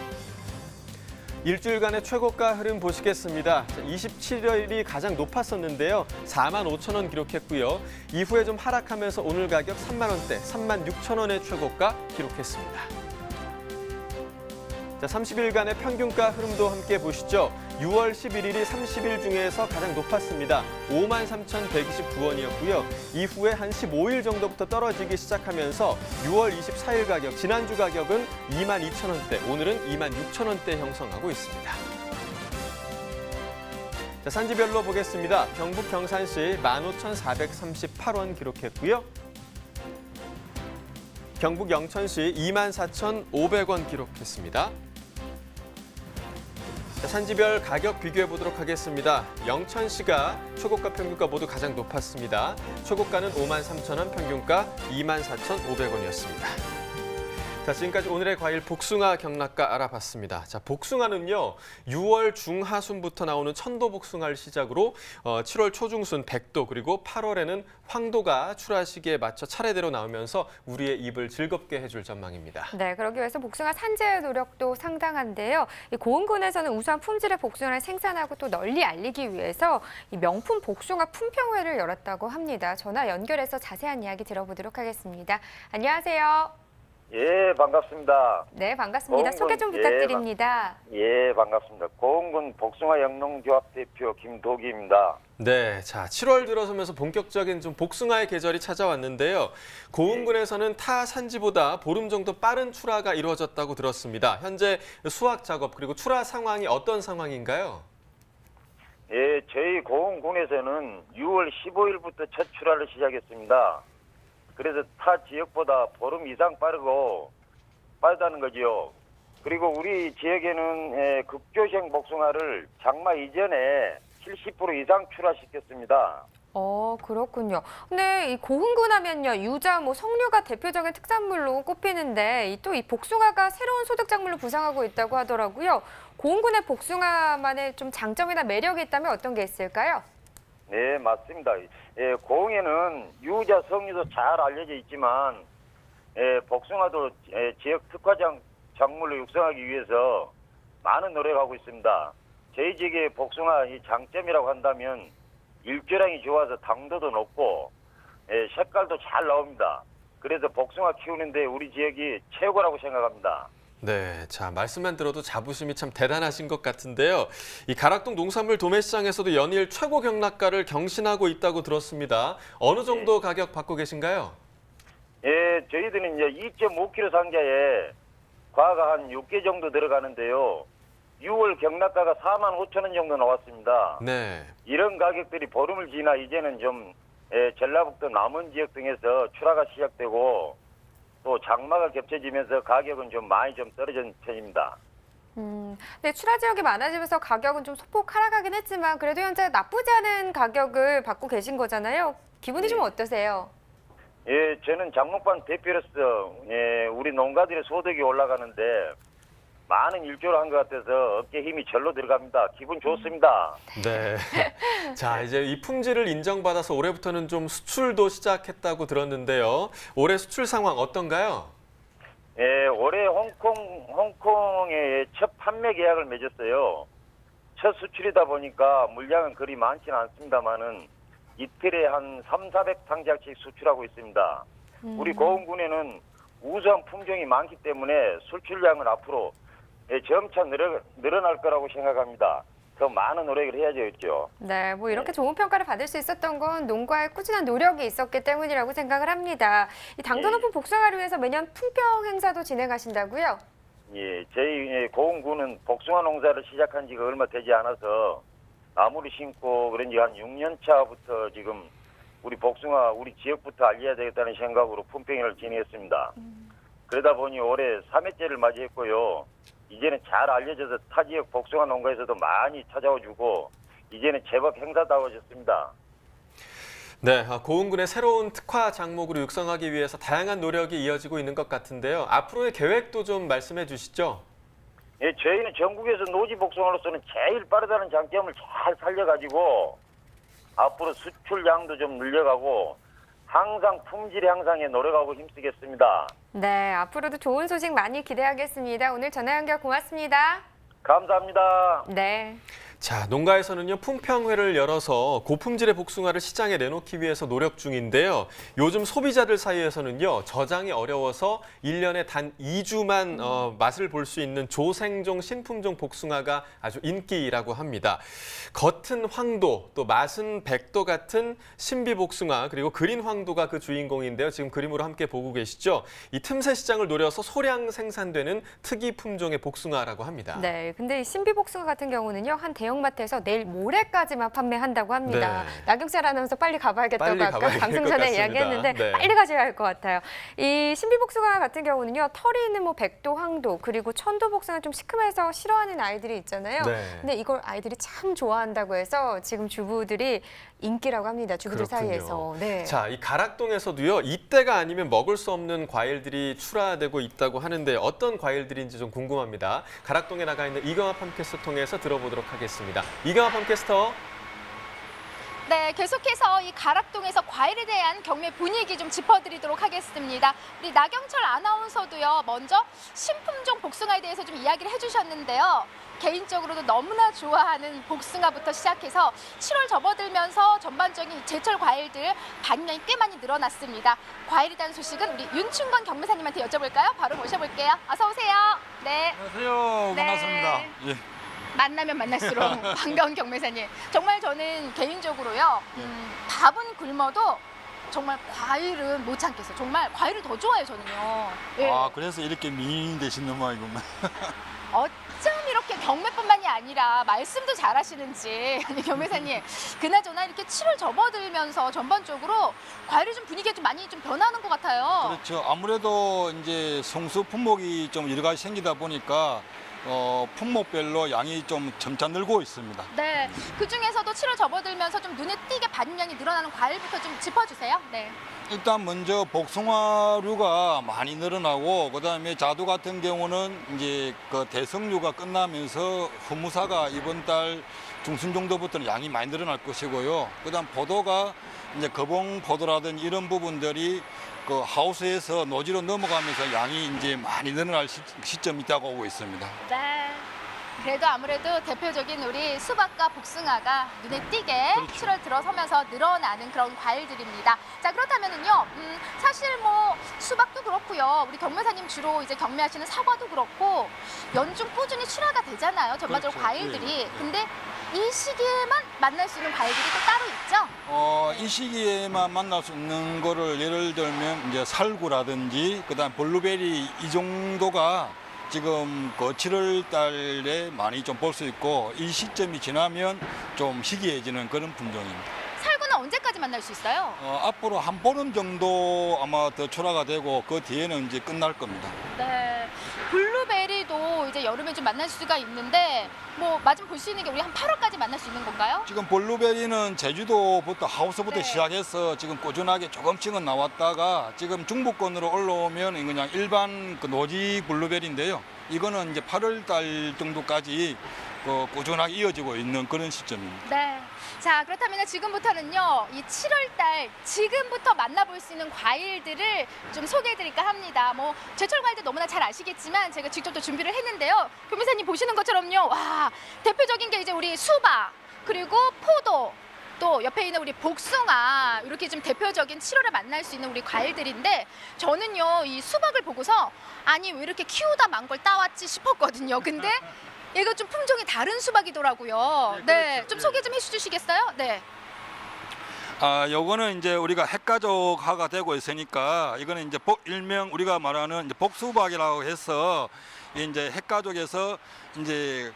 일주일간의 최고가 흐름 보시겠습니다. 27일이 가장 높았었는데요. 45,000원 기록했고요. 이후에 좀 하락하면서 오늘 가격 3만원대, 36,000원의 최고가 기록했습니다. 30일간의 평균가 흐름도 함께 보시죠. 6월 11일이 30일 중에서 가장 높았습니다. 53,129원이었고요. 이후에 한 15일 정도부터 떨어지기 시작하면서 6월 24일 가격, 지난주 가격은 22,000원대, 오늘은 26,000원대 형성하고 있습니다. 산지별로 보겠습니다. 경북 경산시 15,438원 기록했고요. 경북 영천시 24,500원 기록했습니다. 산지별 가격 비교해 보도록 하겠습니다. 영천시가 최고가 평균가 모두 가장 높았습니다. 최고가는 53,000원, 평균가 24,500원이었습니다. 지금까지 오늘의 과일 복숭아 경락가 알아봤습니다. 복숭아는요, 6월 중하순부터 나오는 천도 복숭아를 시작으로 7월 초중순 백도, 그리고 8월에는 황도가 출하 시기에 맞춰 차례대로 나오면서 우리의 입을 즐겁게 해줄 전망입니다. 네, 그러기 위해서 복숭아 산지의 노력도 상당한데요. 이 고흥군에서는 우수한 품질의 복숭아를 생산하고 또 널리 알리기 위해서 이 명품 복숭아 품평회를 열었다고 합니다. 전화 연결해서 자세한 이야기 들어보도록 하겠습니다. 안녕하세요. 예, 반갑습니다. 네, 반갑습니다. 소개 좀 부탁드립니다. 예, 반갑습니다. 고흥군 복숭아 영농조합 대표 김도기입니다. 네, 7월 들어서면서 본격적인 좀 복숭아의 계절이 찾아왔는데요. 고흥군에서는 타 산지보다 보름 정도 빠른 출하가 이루어졌다고 들었습니다. 현재 수확 작업 그리고 출하 상황이 어떤 상황인가요? 예, 저희 고흥군에서는 6월 15일부터 첫 출하를 시작했습니다. 그래서 타 지역보다 보름 이상 빠르다는 거지요. 그리고 우리 지역에는 급조생 복숭아를 장마 이전에 70% 이상 출하시켰습니다. 그렇군요. 근데 이 고흥군 하면요, 유자, 석류가 대표적인 특산물로 꼽히는데 또 이 복숭아가 새로운 소득작물로 부상하고 있다고 하더라고요. 고흥군의 복숭아만의 좀 장점이나 매력이 있다면 어떤 게 있을까요? 네, 맞습니다. 예, 고흥에는 유자, 석류도 잘 알려져 있지만 복숭아도 지역 특화 작물로 육성하기 위해서 많은 노력하고 있습니다. 저희 지역의 복숭아 이 장점이라고 한다면 일조량이 좋아서 당도도 높고 색깔도 잘 나옵니다. 그래서 복숭아 키우는데 우리 지역이 최고라고 생각합니다. 네, 말씀만 들어도 자부심이 참 대단하신 것 같은데요. 이 가락동 농산물 도매시장에서도 연일 최고 경락가를 경신하고 있다고 들었습니다. 어느 정도 가격 받고 계신가요? 예, 저희들은 이제 2.5kg 상자에 과가 한 6개 정도 들어가는데요. 6월 경락가가 45,000원 정도 나왔습니다. 네. 이런 가격들이 보름을 지나 이제는 좀 전라북도 남원 지역 등에서 출하가 시작되고 또 장마가 겹쳐지면서 가격은 좀 많이 떨어진 편입니다. 네, 출하 지역이 많아지면서 가격은 좀 소폭 하락하긴 했지만 그래도 현재 나쁘지 않은 가격을 받고 계신 거잖아요. 기분이 좀 어떠세요? 예, 저는 장목반 대표로서 우리 농가들의 소득이 올라가는데 많은 일조를 한 것 같아서 어깨 힘이 절로 들어갑니다. 기분 좋습니다. 네. 자, 이제 이 품질을 인정받아서 올해부터는 좀 수출도 시작했다고 들었는데요. 올해 수출 상황 어떤가요? 예, 올해 홍콩에 첫 판매 계약을 맺었어요. 첫 수출이다 보니까 물량은 그리 많지는 않습니다만은 이틀에 한 300~400상자씩 수출하고 있습니다. 우리 고흥군에는 우수한 품종이 많기 때문에 수출량은 앞으로 점차 늘어날 거라고 생각합니다. 더 많은 노력을 해야겠죠. 네, 뭐 이렇게 좋은 평가를 받을 수 있었던 건 농가의 꾸준한 노력이 있었기 때문이라고 생각을 합니다. 이 당도 높은 복숭아를 위해서 매년 품평 행사도 진행하신다고요? 예, 저희 고흥군은 복숭아 농사를 시작한 지가 얼마 되지 않아서 나무를 심고 그런 지 한 6년 차부터 지금 우리 복숭아 우리 지역부터 알려야 되겠다는 생각으로 품평회를 진행했습니다. 그러다 보니 올해 3회째를 맞이했고요. 이제는 잘 알려져서 타 지역 복숭아 농가에서도 많이 찾아와주고 이제는 제법 행사다워졌습니다. 네, 고흥군의 새로운 특화 작목으로 육성하기 위해서 다양한 노력이 이어지고 있는 것 같은데요. 앞으로의 계획도 좀 말씀해 주시죠. 예, 저희는 전국에서 노지 복숭아로서는 제일 빠르다는 장점을 잘 살려가지고 앞으로 수출량도 좀 늘려가고 항상 품질 향상에 노력하고 힘쓰겠습니다. 네, 앞으로도 좋은 소식 많이 기대하겠습니다. 오늘 전화 연결 고맙습니다. 감사합니다. 네. 자, 농가에서는요, 품평회를 열어서 고품질의 복숭아를 시장에 내놓기 위해서 노력 중인데요. 요즘 소비자들 사이에서는요, 저장이 어려워서 1년에 단 2주만 맛을 볼 수 있는 조생종 신품종 복숭아가 아주 인기라고 합니다. 겉은 황도, 또 맛은 백도 같은 신비 복숭아, 그리고 그린 황도가 그 주인공인데요. 지금 그림으로 함께 보고 계시죠? 이 틈새 시장을 노려서 소량 생산되는 특이 품종의 복숭아라고 합니다. 네, 근데 이 신비 복숭아 같은 경우는요, 한 대형마트에서 내일 모레까지만 판매한다고 합니다. 네. 나경철 아나운서 빨리 가봐야겠다고 빨리 아까 가봐야 방송 될 것 전에 같습니다. 이야기했는데 네. 빨리 가셔야 할 것 같아요. 이 신비 복숭아 같은 경우는요, 털이 있는 뭐 백도, 황도, 그리고 천도 복숭아 좀 시큼해서 싫어하는 아이들이 있잖아요. 네. 근데 이걸 아이들이 참 좋아한다고 해서 지금 주부들이 인기라고 합니다. 주부들 그렇군요. 사이에서. 네. 자, 이 가락동에서도요, 이때가 아니면 먹을 수 없는 과일들이 출하되고 있다고 하는데 어떤 과일들인지 좀 궁금합니다. 가락동에 나가 있는 이경화 팜캐스터 통해서 들어보도록 하겠습니다. 이경화 팜캐스터. 네, 계속해서 이 가락동에서 과일에 대한 경매 분위기 좀 짚어드리도록 하겠습니다. 우리 나경철 아나운서도요, 먼저 신품종 복숭아에 대해서 좀 이야기를 해주셨는데요. 개인적으로도 너무나 좋아하는 복숭아부터 시작해서 7월 접어들면서 전반적인 제철 과일들 반응량이 꽤 많이 늘어났습니다. 과일에 대한 소식은 우리 윤충건 경매사님한테 여쭤볼까요? 바로 모셔볼게요. 어서 오세요. 네. 안녕하세요. 네. 반갑습니다. 예. 만나면 만날수록 반가운 경매사님. 정말 저는 개인적으로요, 밥은 굶어도 정말 과일은 못 참겠어요. 정말 과일을 더 좋아해요, 저는요. 예. 아, 그래서 이렇게 미인이 되시는 모양이구만. 어쩜 이렇게 경매뿐만이 아니라 말씀도 잘하시는지. 아니, 경매사님, 그나저나 이렇게 7월 접어들면서 전반적으로 과일이 좀 분위기가 좀 많이 좀 변하는 것 같아요. 그렇죠. 아무래도 이제 성수 품목이 좀 여러 가지 생기다 보니까 품목별로 양이 좀 점차 늘고 있습니다. 네, 그중에서도 7월 접어들면서 좀 눈에 띄게 반응량이 늘어나는 과일부터 좀 짚어주세요. 네. 일단 먼저 복숭아류가 많이 늘어나고 그다음에 자두 같은 경우는 이제 그 대성류가 끝나면서 후무사가 이번 달 중순 정도부터는 양이 많이 늘어날 것이고요. 그다음 포도가 이제 거봉 포도라든지 이런 부분들이 그 하우스에서 노지로 넘어가면서 양이 이제 많이 늘어날 시점이 있다고 보고 있습니다. 네. 그래도 아무래도 대표적인 우리 수박과 복숭아가 눈에 띄게 그렇죠. 7월 들어서면서 늘어나는 그런 과일들입니다. 자, 그렇다면은요, 사실 뭐 수박도 그렇고요, 우리 경매사님 주로 이제 경매하시는 사과도 그렇고 연중 꾸준히 출하가 되잖아요, 전반적으로 그렇죠. 과일들이. 예. 근데 이 시기에만 만날 수 있는 과일들이 또 따로 있죠? 이 시기에만 만날 수 있는 거를 예를 들면 이제 살구라든지 그다음 블루베리 이 정도가 지금 그 7월 달에 많이 좀 볼 수 있고 이 시점이 지나면 좀 희귀해지는 그런 품종입니다. 살구는 언제까지 만날 수 있어요? 앞으로 한 보름 정도 아마 더 출하가 되고 그 뒤에는 이제 끝날 겁니다. 네. 블루베리도 이제 여름에 좀 만날 수가 있는데 뭐 마침 볼 수 있는 게 우리 한 8월까지 만날 수 있는 건가요? 지금 블루베리는 제주도부터 하우스부터 네. 시작해서 지금 꾸준하게 조금씩은 나왔다가 지금 중부권으로 올라오면 그냥 일반 그 노지 블루베리인데요. 이거는 이제 8월 달 정도까지 꾸준하게 이어지고 있는 그런 시점입니다. 네. 자, 그렇다면 지금부터는요, 이 7월 달 지금부터 만나볼 수 있는 과일들을 좀 소개해드릴까 합니다. 뭐 제철 과일들 너무나 잘 아시겠지만 제가 직접 또 준비를 했는데요. 교무사님 보시는 것처럼요, 와, 대표적인 게 이제 우리 수박, 그리고 포도, 또 옆에 있는 우리 복숭아, 이렇게 좀 대표적인 7월에 만날 수 있는 우리 과일들인데 저는요, 이 수박을 보고서 아니 왜 이렇게 키우다 만 걸 따왔지 싶었거든요. 근데 얘가 좀 품종이 다른 수박이더라고요. 네, 좀 소개 좀 해주시겠어요? 네. 요거는 이제 우리가 핵가족화가 되고 있으니까 이거는 이제 일명 우리가 말하는 이제 복수박이라고 해서 이제 핵가족에서 이제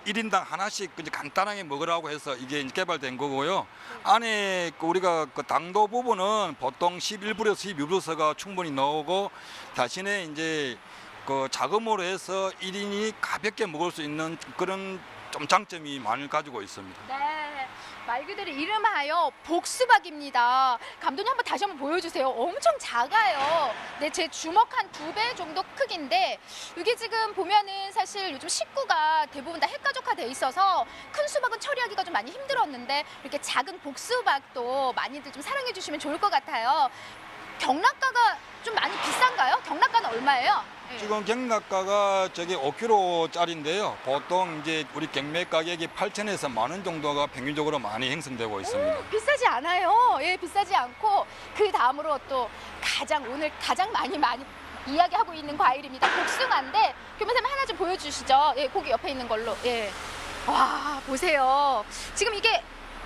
1인당 하나씩 이제 간단하게 먹으라고 해서 이게 이제 개발된 거고요. 안에 우리가 그 당도 부분은 보통 11불에서 12불서가 충분히 나오고 대신에 이제 그 자금으로 해서 1인이 가볍게 먹을 수 있는 그런 좀 장점이 많이 가지고 있습니다. 네, 말 그대로 이름하여 복수박입니다. 감독님 한번 다시 한번 보여주세요. 엄청 작아요. 네, 제 주먹 한 2배 정도 크기인데 이게 지금 보면은 사실 요즘 식구가 대부분 다 핵가족화돼 있어서 큰 수박은 처리하기가 좀 많이 힘들었는데 이렇게 작은 복수박도 많이들 좀 사랑해 주시면 좋을 것 같아요. 경락가가 좀 많이 비싼가요? 경락가는 얼마예요? 네. 지금 경락가가 저게 5kg짜리인데요. 보통 이제 우리 경매 가격이 8,000에서 10,000원 정도가 평균적으로 많이 형성되고 있습니다. 비싸지 않아요. 예, 비싸지 않고 그 다음으로 또 오늘 가장 많이 이야기하고 있는 과일입니다. 복숭아인데 교무사님 하나 좀 보여주시죠. 예, 고기 옆에 있는 걸로. 예. 와, 보세요. 지금 이게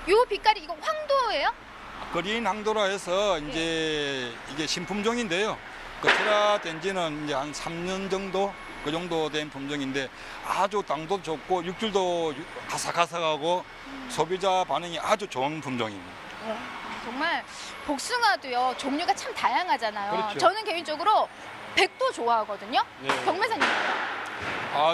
요 빛깔이 이거 황도예요? 그린 항도라 해서 이제 이게 신품종인데요. 그 출하된 지는 이제 한 3년 정도 그 정도 된 품종인데 아주 당도 좋고 육질도 아삭아삭하고 소비자 반응이 아주 좋은 품종입니다. 정말 복숭아도요 종류가 참 다양하잖아요. 그렇죠. 저는 개인적으로 백도 좋아하거든요. 네. 경매사님.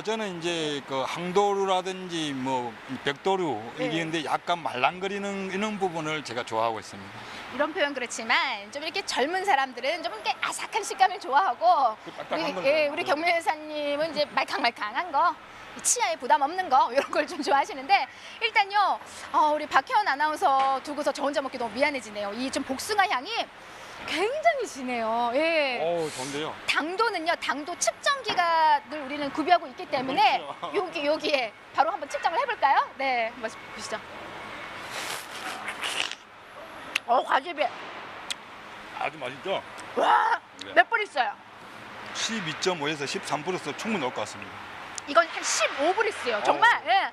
저는 이제 그 항도류라든지 뭐 백도류 이게 약간 말랑거리는 이런 부분을 제가 좋아하고 있습니다. 이런 표현 그렇지만 좀 이렇게 젊은 사람들은 좀 이렇게 아삭한 식감을 좋아하고 우리 경매사님은 이제 말캉말캉한 거 치아에 부담 없는 거 이런 걸 좀 좋아하시는데 일단요 우리 박혜원 아나운서 두고서 저 혼자 먹기 너무 미안해지네요. 이 좀 복숭아 향이 굉장히 진해요. 예. 좋은데요. 당도는요, 당도 측정기가 늘 우리는 구비하고 있기 때문에 그렇죠. 여기에 바로 한번 측정을 해볼까요? 네, 한번 보시죠. 과즙이 아주 맛있죠? 와, 네. 몇 불 있어요? 12.5에서 13%에서 충분히 넣을 것 같습니다. 이건 한 15불 있어요. 정말. 예.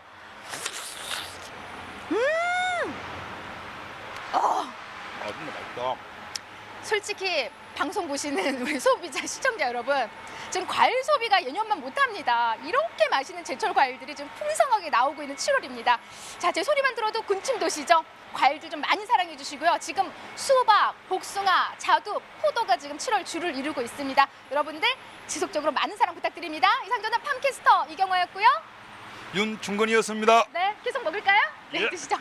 정말 맛있다. 솔직히 방송 보시는 우리 소비자 시청자 여러분, 지금 과일 소비가 예년만 못합니다. 이렇게 맛있는 제철 과일들이 좀 풍성하게 나오고 있는 7월입니다. 자, 제 소리만 들어도 군침 도시죠? 과일들 좀 많이 사랑해 주시고요. 지금 수박, 복숭아, 자두, 포도가 지금 7월 줄을 이루고 있습니다. 여러분들 지속적으로 많은 사랑 부탁드립니다. 이상 저는 팜캐스터 이경화였고요. 윤충건이었습니다. 네, 계속 먹을까요? 네, 예. 드시죠.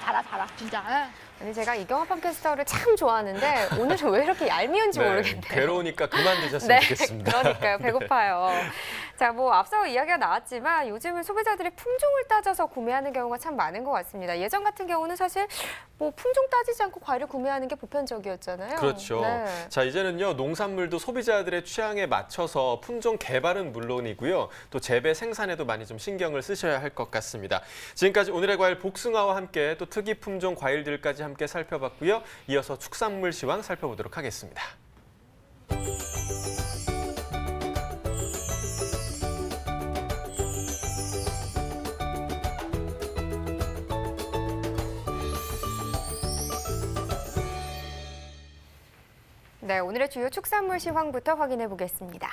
달아, 진짜. 아니 제가 이경화 팟캐스터를 참 좋아하는데 오늘은 왜 이렇게 얄미운지 모르겠네요. 괴로우니까 그만 드셨으면 네, 좋겠습니다. 그러니까요. 배고파요. 자, 뭐 앞서 이야기가 나왔지만 요즘은 소비자들이 품종을 따져서 구매하는 경우가 참 많은 것 같습니다. 예전 같은 경우는 사실 뭐 품종 따지지 않고 과일을 구매하는 게 보편적이었잖아요. 그렇죠. 네. 자, 이제는요, 농산물도 소비자들의 취향에 맞춰서 품종 개발은 물론이고요. 또 재배 생산에도 많이 좀 신경을 쓰셔야 할 것 같습니다. 지금까지 오늘의 과일 복숭아와 함께 또 특이 품종 과일들까지 함께 살펴봤고요. 이어서 축산물 시황 살펴보도록 하겠습니다. 네, 오늘의 주요 축산물 시황부터 확인해 보겠습니다.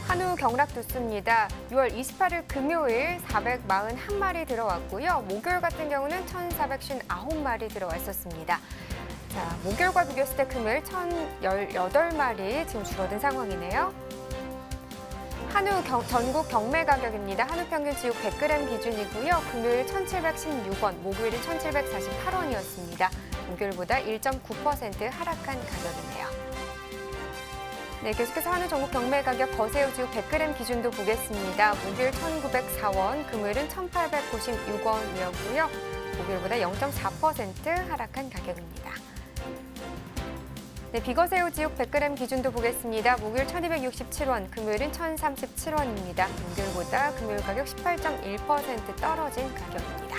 한우 경락 두수입니다. 6월 28일 금요일 441마리 들어왔고요. 목요일 같은 경우는 1,459마리 들어왔었습니다. 자, 목요일과 비교했을 때 금요일 1,018마리 지금 줄어든 상황이네요. 한우 전국 경매 가격입니다. 한우 평균 지육 100g 기준이고요. 금요일 1,716원, 목요일은 1,748원이었습니다. 목요일보다 1.9% 하락한 가격이네요. 네, 계속해서 한우 전국 경매 가격 거새우 지육 100g 기준도 보겠습니다. 목요일 1,904원, 금요일은 1,896원이었고요. 목요일보다 0.4% 하락한 가격입니다. 네, 비거새우 지육 100g 기준도 보겠습니다. 목요일 1,267원, 금요일은 1,037원입니다. 목요일보다 금요일 가격 18.1% 떨어진 가격입니다.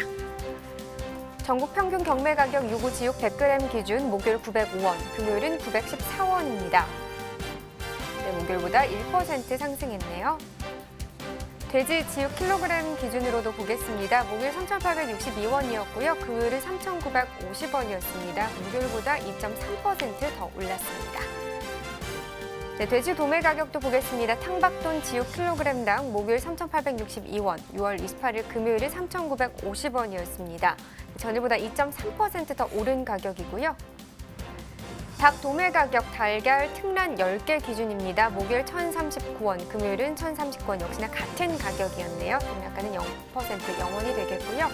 전국 평균 경매 가격 유구 지육 100g 기준 목요일 905원, 금요일은 914원입니다. 네, 목요일보다 1% 상승했네요. 돼지 지육 킬로그램 기준으로도 보겠습니다. 목요일 3,862원이었고요. 금요일은 3,950원이었습니다. 목요일보다 2.3% 더 올랐습니다. 네, 돼지 도매 가격도 보겠습니다. 탕박돈 지육 킬로그램당 목요일 3,862원, 6월 28일 금요일은 3,950원이었습니다. 전일보다 2.3% 더 오른 가격이고요. 닭 도매 가격 달걀 특란 10개 기준입니다. 목요일 1,039원, 금요일은 1,039원 역시나 같은 가격이었네요. 약간은 0% 영원이 되겠고요.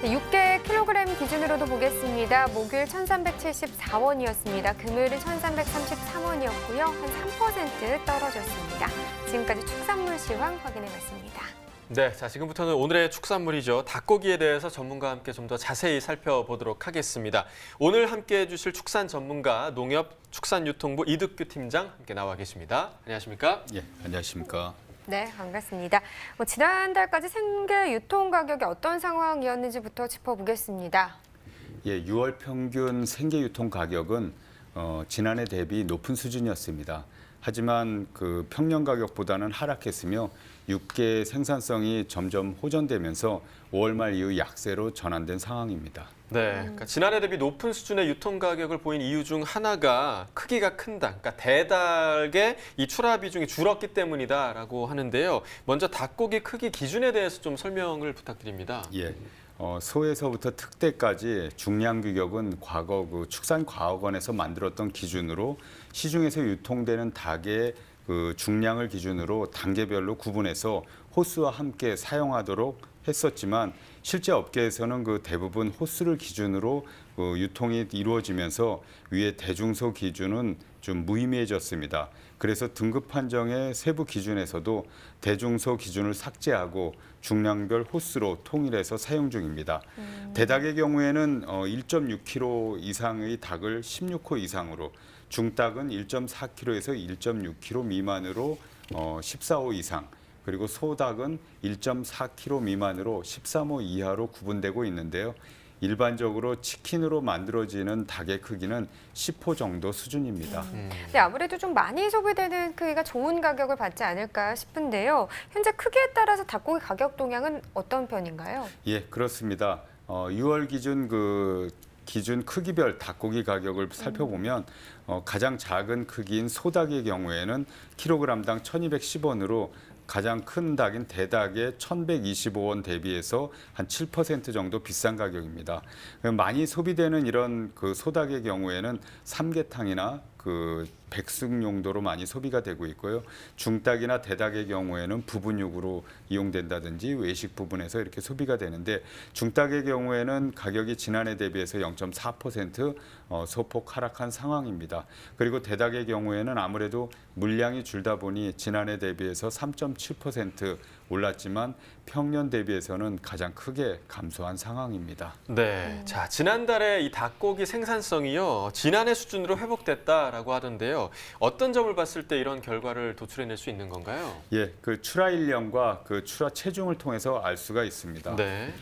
네, 6개 킬로그램 기준으로도 보겠습니다. 목요일 1,374원이었습니다. 금요일은 1,333원이었고요. 한 3% 떨어졌습니다. 지금까지 축산물 시황 확인해봤습니다. 네, 자 지금부터는 오늘의 축산물이죠. 닭고기에 대해서 전문가와 함께 좀 더 자세히 살펴보도록 하겠습니다. 오늘 함께해 주실 축산 전문가 농협축산유통부 이득규 팀장 함께 나와 계십니다. 안녕하십니까? 예, 안녕하십니까? 네, 반갑습니다. 지난달까지 생계 유통 가격이 어떤 상황이었는지부터 짚어보겠습니다. 예, 6월 평균 생계 유통 가격은 지난해 대비 높은 수준이었습니다. 하지만 그 평년 가격보다는 하락했으며 육계 생산성이 점점 호전되면서 5월 말 이후 약세로 전환된 상황입니다. 네, 그러니까 지난해 대비 높은 수준의 유통 가격을 보인 이유 중 하나가 크기가 큰 닭, 그러니까 대닭의 이 출하 비중이 줄었기 때문이다라고 하는데요. 먼저 닭고기 크기 기준에 대해서 좀 설명을 부탁드립니다. 예. 소에서부터 특대까지 중량 규격은 과거 그 축산과학원에서 만들었던 기준으로 시중에서 유통되는 닭의 그 중량을 기준으로 단계별로 구분해서 호수와 함께 사용하도록 했었지만 실제 업계에서는 그 대부분 호수를 기준으로 그 유통이 이루어지면서 위에 대중소 기준은 좀 무의미해졌습니다. 그래서 등급 판정의 세부 기준에서도 대중소 기준을 삭제하고 중량별 호수로 통일해서 사용 중입니다. 대닭의 경우에는 1.6kg 이상의 닭을 16호 이상으로, 중닭은 1.4kg에서 1.6kg 미만으로 14호 이상, 그리고 소닭은 1.4kg 미만으로 13호 이하로 구분되고 있는데요. 일반적으로 치킨으로 만들어지는 닭의 크기는 10호 정도 수준입니다. 네, 아무래도 좀 많이 소비되는 크기가 좋은 가격을 받지 않을까 싶은데요. 현재 크기에 따라서 닭고기 가격 동향은 어떤 편인가요? 예, 그렇습니다. 6월 기준 크기별 닭고기 가격을 살펴보면 가장 작은 크기인 소닭의 경우에는 킬로그램당 1,210원으로 가장 큰 닭인 대닭의 1,125원 대비해서 한 7% 정도 비싼 가격입니다. 많이 소비되는 이런 그 소닭의 경우에는 삼계탕이나 그 백숙 용도로 많이 소비가 되고 있고요. 중닭이나 대닭의 경우에는 부분육으로 이용된다든지 외식 부분에서 이렇게 소비가 되는데, 중닭의 경우에는 가격이 지난해 대비해서 0.4% 소폭 하락한 상황입니다. 그리고 대닭의 경우에는 아무래도 물량이 줄다 보니 지난해 대비해서 3.7% 올랐지만 평년 대비해서는 가장 크게 감소한 상황입니다. 네, 자 지난달에 이 닭고기 생산성이요 지난해 수준으로 회복됐다라고 하던데요. 어떤 점을 봤을 때 이런 결과를 도출해낼 수 있는 건가요? 예, 그 출하 일량과 그 출하 체중을 통해서 알 수가 있습니다. 네.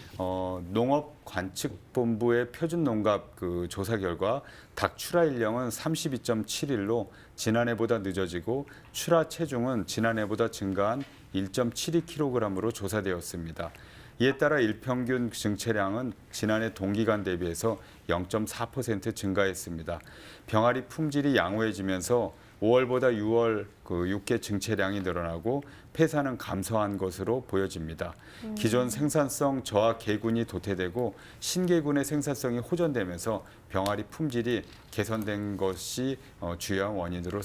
농업관측본부의 표준 농갑 그 조사 결과 닭 출하 일량은 32.7일로 지난해보다 늦어지고 출하 체중은 지난해보다 증가한 1.72kg으로 조사되었습니다. 이에 따라 일평균 증체량은 지난해 동기간 대비해서 0.4% 증가했습니다. 병아리 품질이 양호해지면서 5월보다 6월 그 육계 증체량이 늘어나고 폐사는 감소한 것으로 보여집니다. 기존 생산성 저하 개군이 도태되고 신개군의 생산성이 호전되면서 병아리 품질이 개선된 것이 주요한 원인으로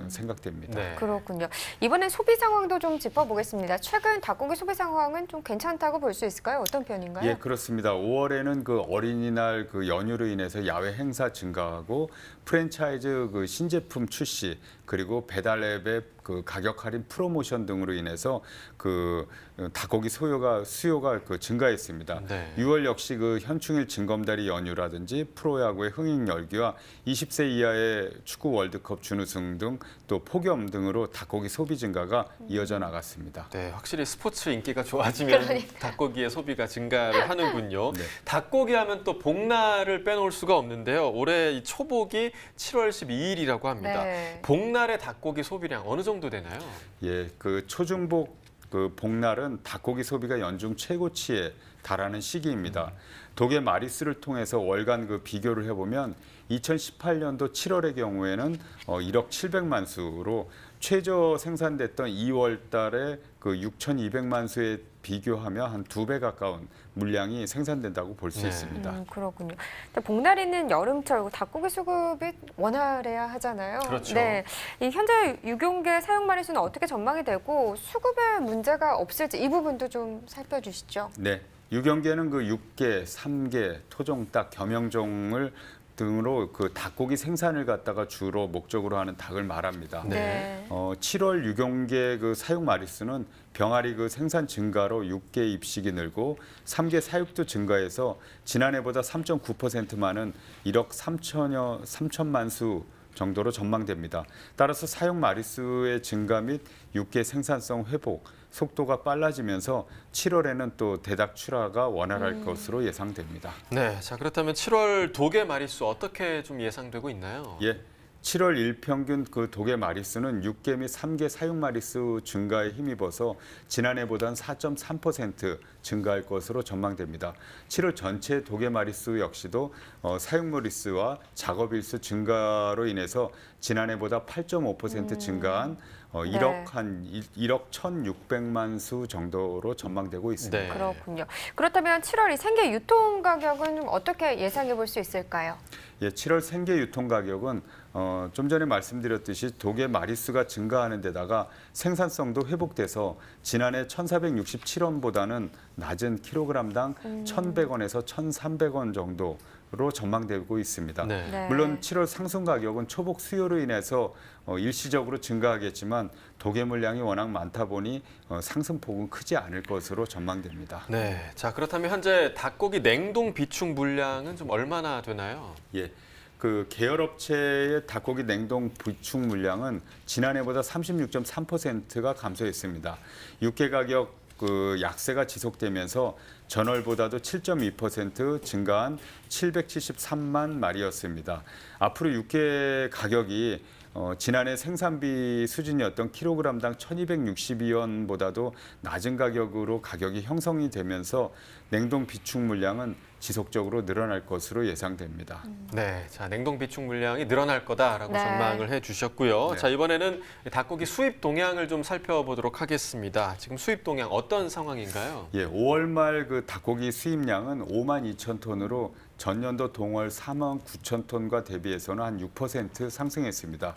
생각됩니다. 네. 그렇군요. 이번엔 소비 상황도 좀 짚어보겠습니다. 최근 닭고기 소비 상황은 좀 괜찮다고 볼 수 있을까요? 어떤 편인가요? 예, 그렇습니다. 5월에는 그 어린이날 그 연휴로 인해서 야외 행사 증가하고 프랜차이즈 그 신제품 출시 그리고 배달 앱의 그 가격 할인 프로모션 등으로 인해서 그 닭고기 수요가 그 증가했습니다. 네. 6월 역시 그 현충일 징검다리 연휴라든지 프로야구의 흥행 열기와 20세 이하의 축구 월드컵 준우승 등 또 폭염 등으로 닭고기 소비 증가가 이어져 나갔습니다. 네, 확실히 스포츠 인기가 좋아지면 그러니까. 닭고기의 소비가 증가를 하는군요. 네. 닭고기 하면 또 복날을 빼놓을 수가 없는데요. 올해 이 초복이 7월 12일이라고 합니다. 네. 복날의 닭고기 소비량 어느 정도 되나요? 예, 그 초중복 그 복날은 닭고기 소비가 연중 최고치에 달하는 시기입니다. 독일 마리스를 통해서 월간 그 비교를 해보면 2018년도 7월의 경우에는 1억 700만 수로 최저 생산됐던 2월 달에 그 6,200만 수에 비교하면 한 2배 가까운 물량이 생산된다고 볼 수 네. 있습니다. 그렇군요. 복날에는 여름철 닭고기 수급이 원활해야 하잖아요. 그렇죠. 네, 이 현재 유경계 사용 마리수는 어떻게 전망이 되고 수급에 문제가 없을지 이 부분도 좀 살펴주시죠. 네, 유경계는 그 육계, 삼계, 토종닭, 겸용종을 등으로 그 닭고기 생산을 갖다가 주로 목적으로 하는 닭을 말합니다. 네. 7월 유경계 그 사육 마리수는 병아리 그 생산 증가로 육계 입식이 늘고 3계 사육도 증가해서 지난해보다 3.9% 많은 1억 3천만 수 정도로 전망됩니다. 따라서 사육 마리수의 증가 및 육계 생산성 회복 속도가 빨라지면서 7월에는 또 대닭 출하가 원활할 것으로 예상됩니다. 네, 자 그렇다면 7월 도개 마리수 어떻게 좀 예상되고 있나요? 예, 7월 일평균 그 도개 마리수는 6개 및 3개 사육 마리수 증가에 힘입어서 지난해보단 4.3% 증가할 것으로 전망됩니다. 7월 전체 도개 마리수 역시도 사육 마리수와 작업 일수 증가로 인해서 지난해보다 8.5% 증가한 1억 1,600만 수 정도로 전망되고 있습니다. 네. 그렇군요. 그렇다면 7월 이 생계 유통 가격은 좀 어떻게 예상해 볼 수 있을까요? 예, 7월 생계 유통 가격은 좀 전에 말씀드렸듯이 도개 마리수가 증가하는 데다가 생산성도 회복돼서 지난해 1,467원보다는 낮은 킬로그램당 1,100원에서 1,300원 정도로 전망되고 있습니다. 네. 네. 물론 7월 상승 가격은 초복 수요로 인해서 일시적으로 증가하겠지만 도개 물량이 워낙 많다 보니 상승폭은 크지 않을 것으로 전망됩니다. 네, 자 그렇다면 현재 닭고기 냉동 비축 물량은 좀 얼마나 되나요? 예, 그 계열업체의 닭고기 냉동 비축 물량은 지난해보다 36.3%가 감소했습니다. 육계 가격 그 약세가 지속되면서 전월보다도 7.2% 증가한 773만 마리였습니다. 앞으로 육계 가격이 지난해 생산비 수준이었던 킬로그램당 1,262원보다도 낮은 가격으로 가격이 형성이 되면서 냉동 비축 물량은 지속적으로 늘어날 것으로 예상됩니다. 네, 자 냉동 비축 물량이 늘어날 거다라고 네. 전망을 해주셨고요. 네. 자 이번에는 닭고기 수입 동향을 좀 살펴보도록 하겠습니다. 지금 수입 동향 어떤 상황인가요? 예, 5월 말 그 닭고기 수입량은 5만 2천 톤으로 전년도 동월 4만 9천 톤과 대비해서는 한 6% 상승했습니다.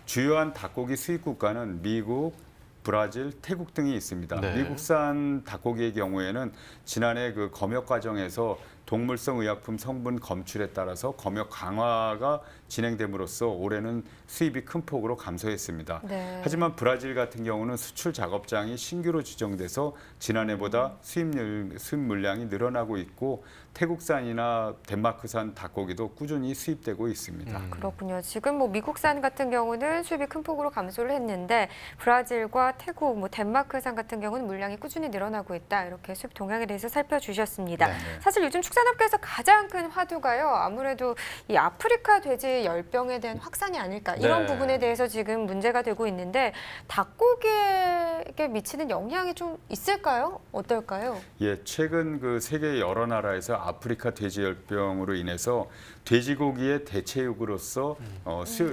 주요한 닭고기 수입 국가는 미국, 브라질, 태국 등이 있습니다. 네. 미국산 닭고기의 경우에는 지난해 그 검역 과정에서 동물성 의약품 성분 검출에 따라서 검역 강화가 진행됨으로써 올해는 수입이 큰 폭으로 감소했습니다. 네. 하지만 브라질 같은 경우는 수출 작업장이 신규로 지정돼서 지난해보다 수입 물량이 늘어나고 있고 태국산이나 덴마크산 닭고기도 꾸준히 수입되고 있습니다. 그렇군요. 지금 뭐 미국산 같은 경우는 수입이 큰 폭으로 감소를 했는데 브라질과 태국, 뭐 덴마크산 같은 경우는 물량이 꾸준히 늘어나고 있다. 이렇게 수입 동향에 대해서 살펴주셨습니다. 네. 사실 요즘 축산업계에서 가장 큰 화두가요. 아무래도 이 아프리카 돼지 열병에 대한 확산이 아닐까 이런 네. 부분에 대해서 지금 문제가 되고 있는데 닭고기에게 미치는 영향이 좀 있을까요? 어떨까요? 예, 최근 그 세계 여러 나라에서 아프리카 돼지열병으로 인해서 돼지고기의 대체육으로서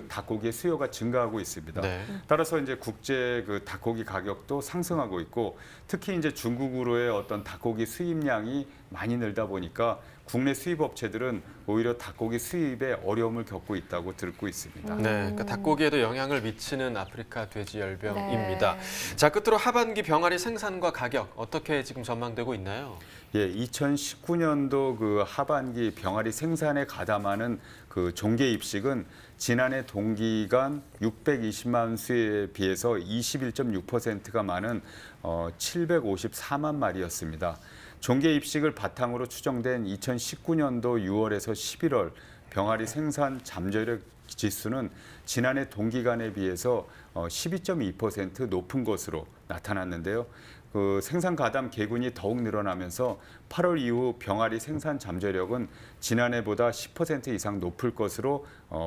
닭고기의 수요가 증가하고 있습니다. 네. 따라서 이제 국제 그 닭고기 가격도 상승하고 있고 특히 이제 중국으로의 어떤 닭고기 수입량이 많이 늘다 보니까 국내 수입 업체들은 오히려 닭고기 수입에 어려움을 겪고 있다고 듣고 있습니다. 네, 그러니까 닭고기에도 영향을 미치는 아프리카 돼지 열병입니다. 네. 자, 끝으로 하반기 병아리 생산과 가격 어떻게 지금 전망되고 있나요? 예, 2019년도 그 하반기 병아리 생산에 가담하는 그 종계 입식은 지난해 동기간 620만 수에 비해서 21.6%가 많은 754만 마리였습니다. 종계 입식을 바탕으로 추정된 2019년도 6월에서 11월 병아리 생산 잠재력 지수는 지난해 동기간에 비해서 12.2% 높은 것으로 나타났는데요. 그 생산 가담 개군이 더욱 늘어나면서 8월 이후 병아리 생산 잠재력은 지난해보다 10% 이상 높을 것으로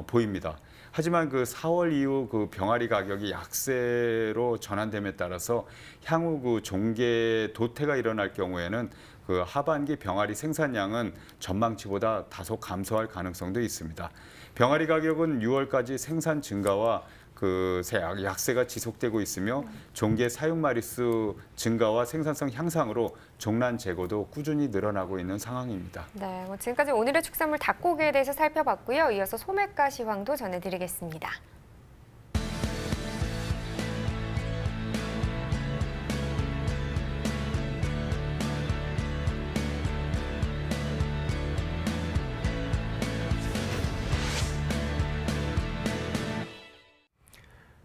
보입니다. 하지만 그 4월 이후 그 병아리 가격이 약세로 전환됨에 따라서 향후 그 종계 도태가 일어날 경우에는 그 하반기 병아리 생산량은 전망치보다 다소 감소할 가능성도 있습니다. 병아리 가격은 6월까지 생산 증가와 그 약세가 지속되고 있으며 종계 사육 마리수 증가와 생산성 향상으로 종란 재고도 꾸준히 늘어나고 있는 상황입니다. 네, 지금까지 오늘의 축산물 닭고기에 대해서 살펴봤고요. 이어서 소매가 시황도 전해드리겠습니다.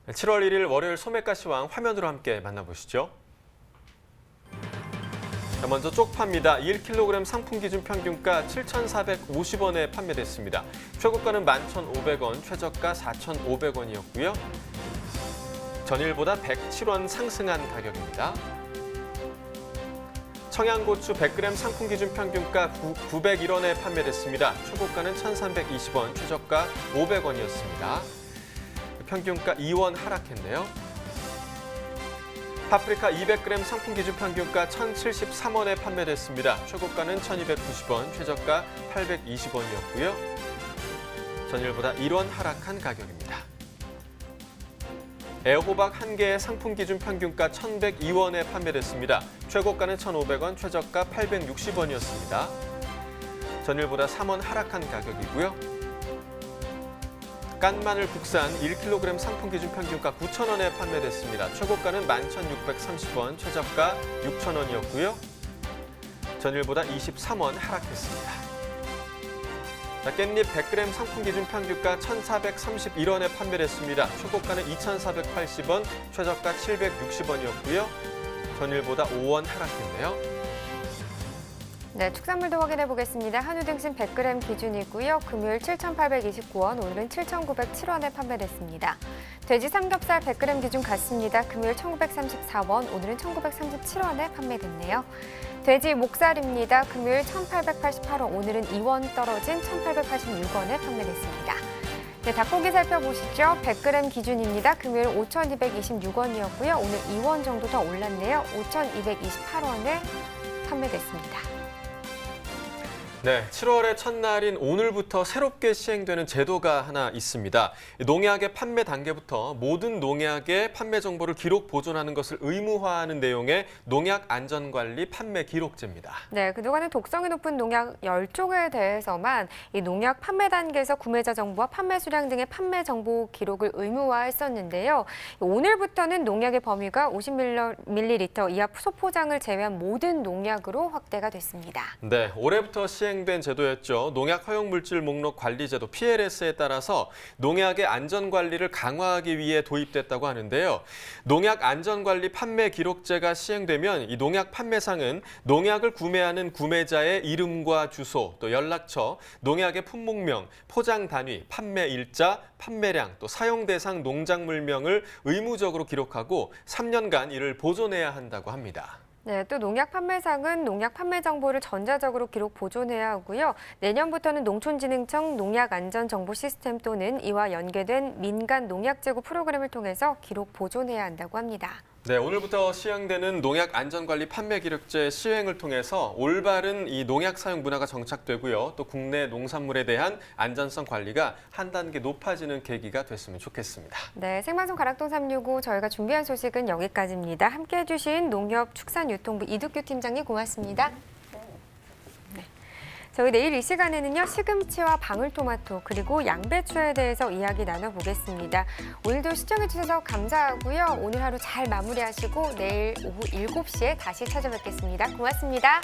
네, 7월 1일 월요일 소매가 시황 화면으로 함께 만나보시죠. 자, 먼저 쪽파입니다. 1kg 상품 기준 평균가 7,450원에 판매됐습니다. 최고가는 11,500원, 최저가 4,500원이었고요. 전일보다 107원 상승한 가격입니다. 청양고추 100g 상품 기준 평균가 901원에 판매됐습니다. 최고가는 1,320원, 최저가 500원이었습니다. 평균가 2원 하락했네요. 파프리카 200g 상품 기준 평균가 1,073원에 판매됐습니다. 최고가는 1,290원, 최저가 820원이었고요. 전일보다 1원 하락한 가격입니다. 애호박 1개의 상품 기준 평균가 1,102원에 판매됐습니다. 최고가는 1,500원, 최저가 860원이었습니다. 전일보다 3원 하락한 가격이고요. 깐마늘 국산 1kg 상품 기준 평균가 9,000원에 판매됐습니다. 최고가는 11,630원, 최저가 6,000원이었고요. 전일보다 23원 하락했습니다. 자, 깻잎 100g 상품 기준 평균가 1,431원에 판매됐습니다. 최고가는 2,480원, 최저가 760원이었고요. 전일보다 5원 하락했네요. 네, 축산물도 확인해 보겠습니다. 한우 등심 100g 기준이고요. 금요일 7,829원, 오늘은 7,907원에 판매됐습니다. 돼지 삼겹살 100g 기준 같습니다. 금요일 1,934원, 오늘은 1,937원에 판매됐네요. 돼지 목살입니다. 금요일 1,888원, 오늘은 2원 떨어진 1,886원에 판매됐습니다. 네, 닭고기 살펴보시죠. 100g 기준입니다. 금요일 5,226원이었고요. 오늘 2원 정도 더 올랐네요. 5,228원에 판매됐습니다. 네, 7월의 첫날인 오늘부터 새롭게 시행되는 제도가 하나 있습니다. 농약의 판매 단계부터 모든 농약의 판매 정보를 기록 보존하는 것을 의무화하는 내용의 농약 안전관리 판매 기록제입니다. 네, 그동안은 독성이 높은 농약 10종에 대해서만 이 농약 판매 단계에서 구매자 정보와 판매 수량 등의 판매 정보 기록을 의무화했었는데요. 오늘부터는 농약의 범위가 50ml 이하 소포장을 제외한 모든 농약으로 확대가 됐습니다. 네, 올해부터 시행된 제도였죠. 농약 허용 물질 목록 관리 제도 PLS에 따라서 농약의 안전 관리를 강화하기 위해 도입됐다고 하는데요. 농약 안전 관리 판매 기록제가 시행되면 이 농약 판매상은 농약을 구매하는 구매자의 이름과 주소, 또 연락처, 농약의 품목명, 포장 단위, 판매 일자, 판매량, 또 사용 대상 농작물명을 의무적으로 기록하고 3년간 이를 보존해야 한다고 합니다. 네, 또 농약 판매상은 농약 판매 정보를 전자적으로 기록 보존해야 하고요. 내년부터는 농촌진흥청 농약안전정보 시스템 또는 이와 연계된 민간 농약 재고 프로그램을 통해서 기록 보존해야 한다고 합니다. 네, 오늘부터 시행되는 농약 안전관리 판매기록제 시행을 통해서 올바른 이 농약 사용 문화가 정착되고요. 또 국내 농산물에 대한 안전성 관리가 한 단계 높아지는 계기가 됐으면 좋겠습니다. 네, 생방송 가락동 365 저희가 준비한 소식은 여기까지입니다. 함께해 주신 농협축산유통부 이득규 팀장님 고맙습니다. 저희 내일 이 시간에는요, 시금치와 방울토마토 그리고 양배추에 대해서 이야기 나눠보겠습니다. 오늘도 시청해주셔서 감사하고요. 오늘 하루 잘 마무리하시고 내일 오후 7시에 다시 찾아뵙겠습니다. 고맙습니다.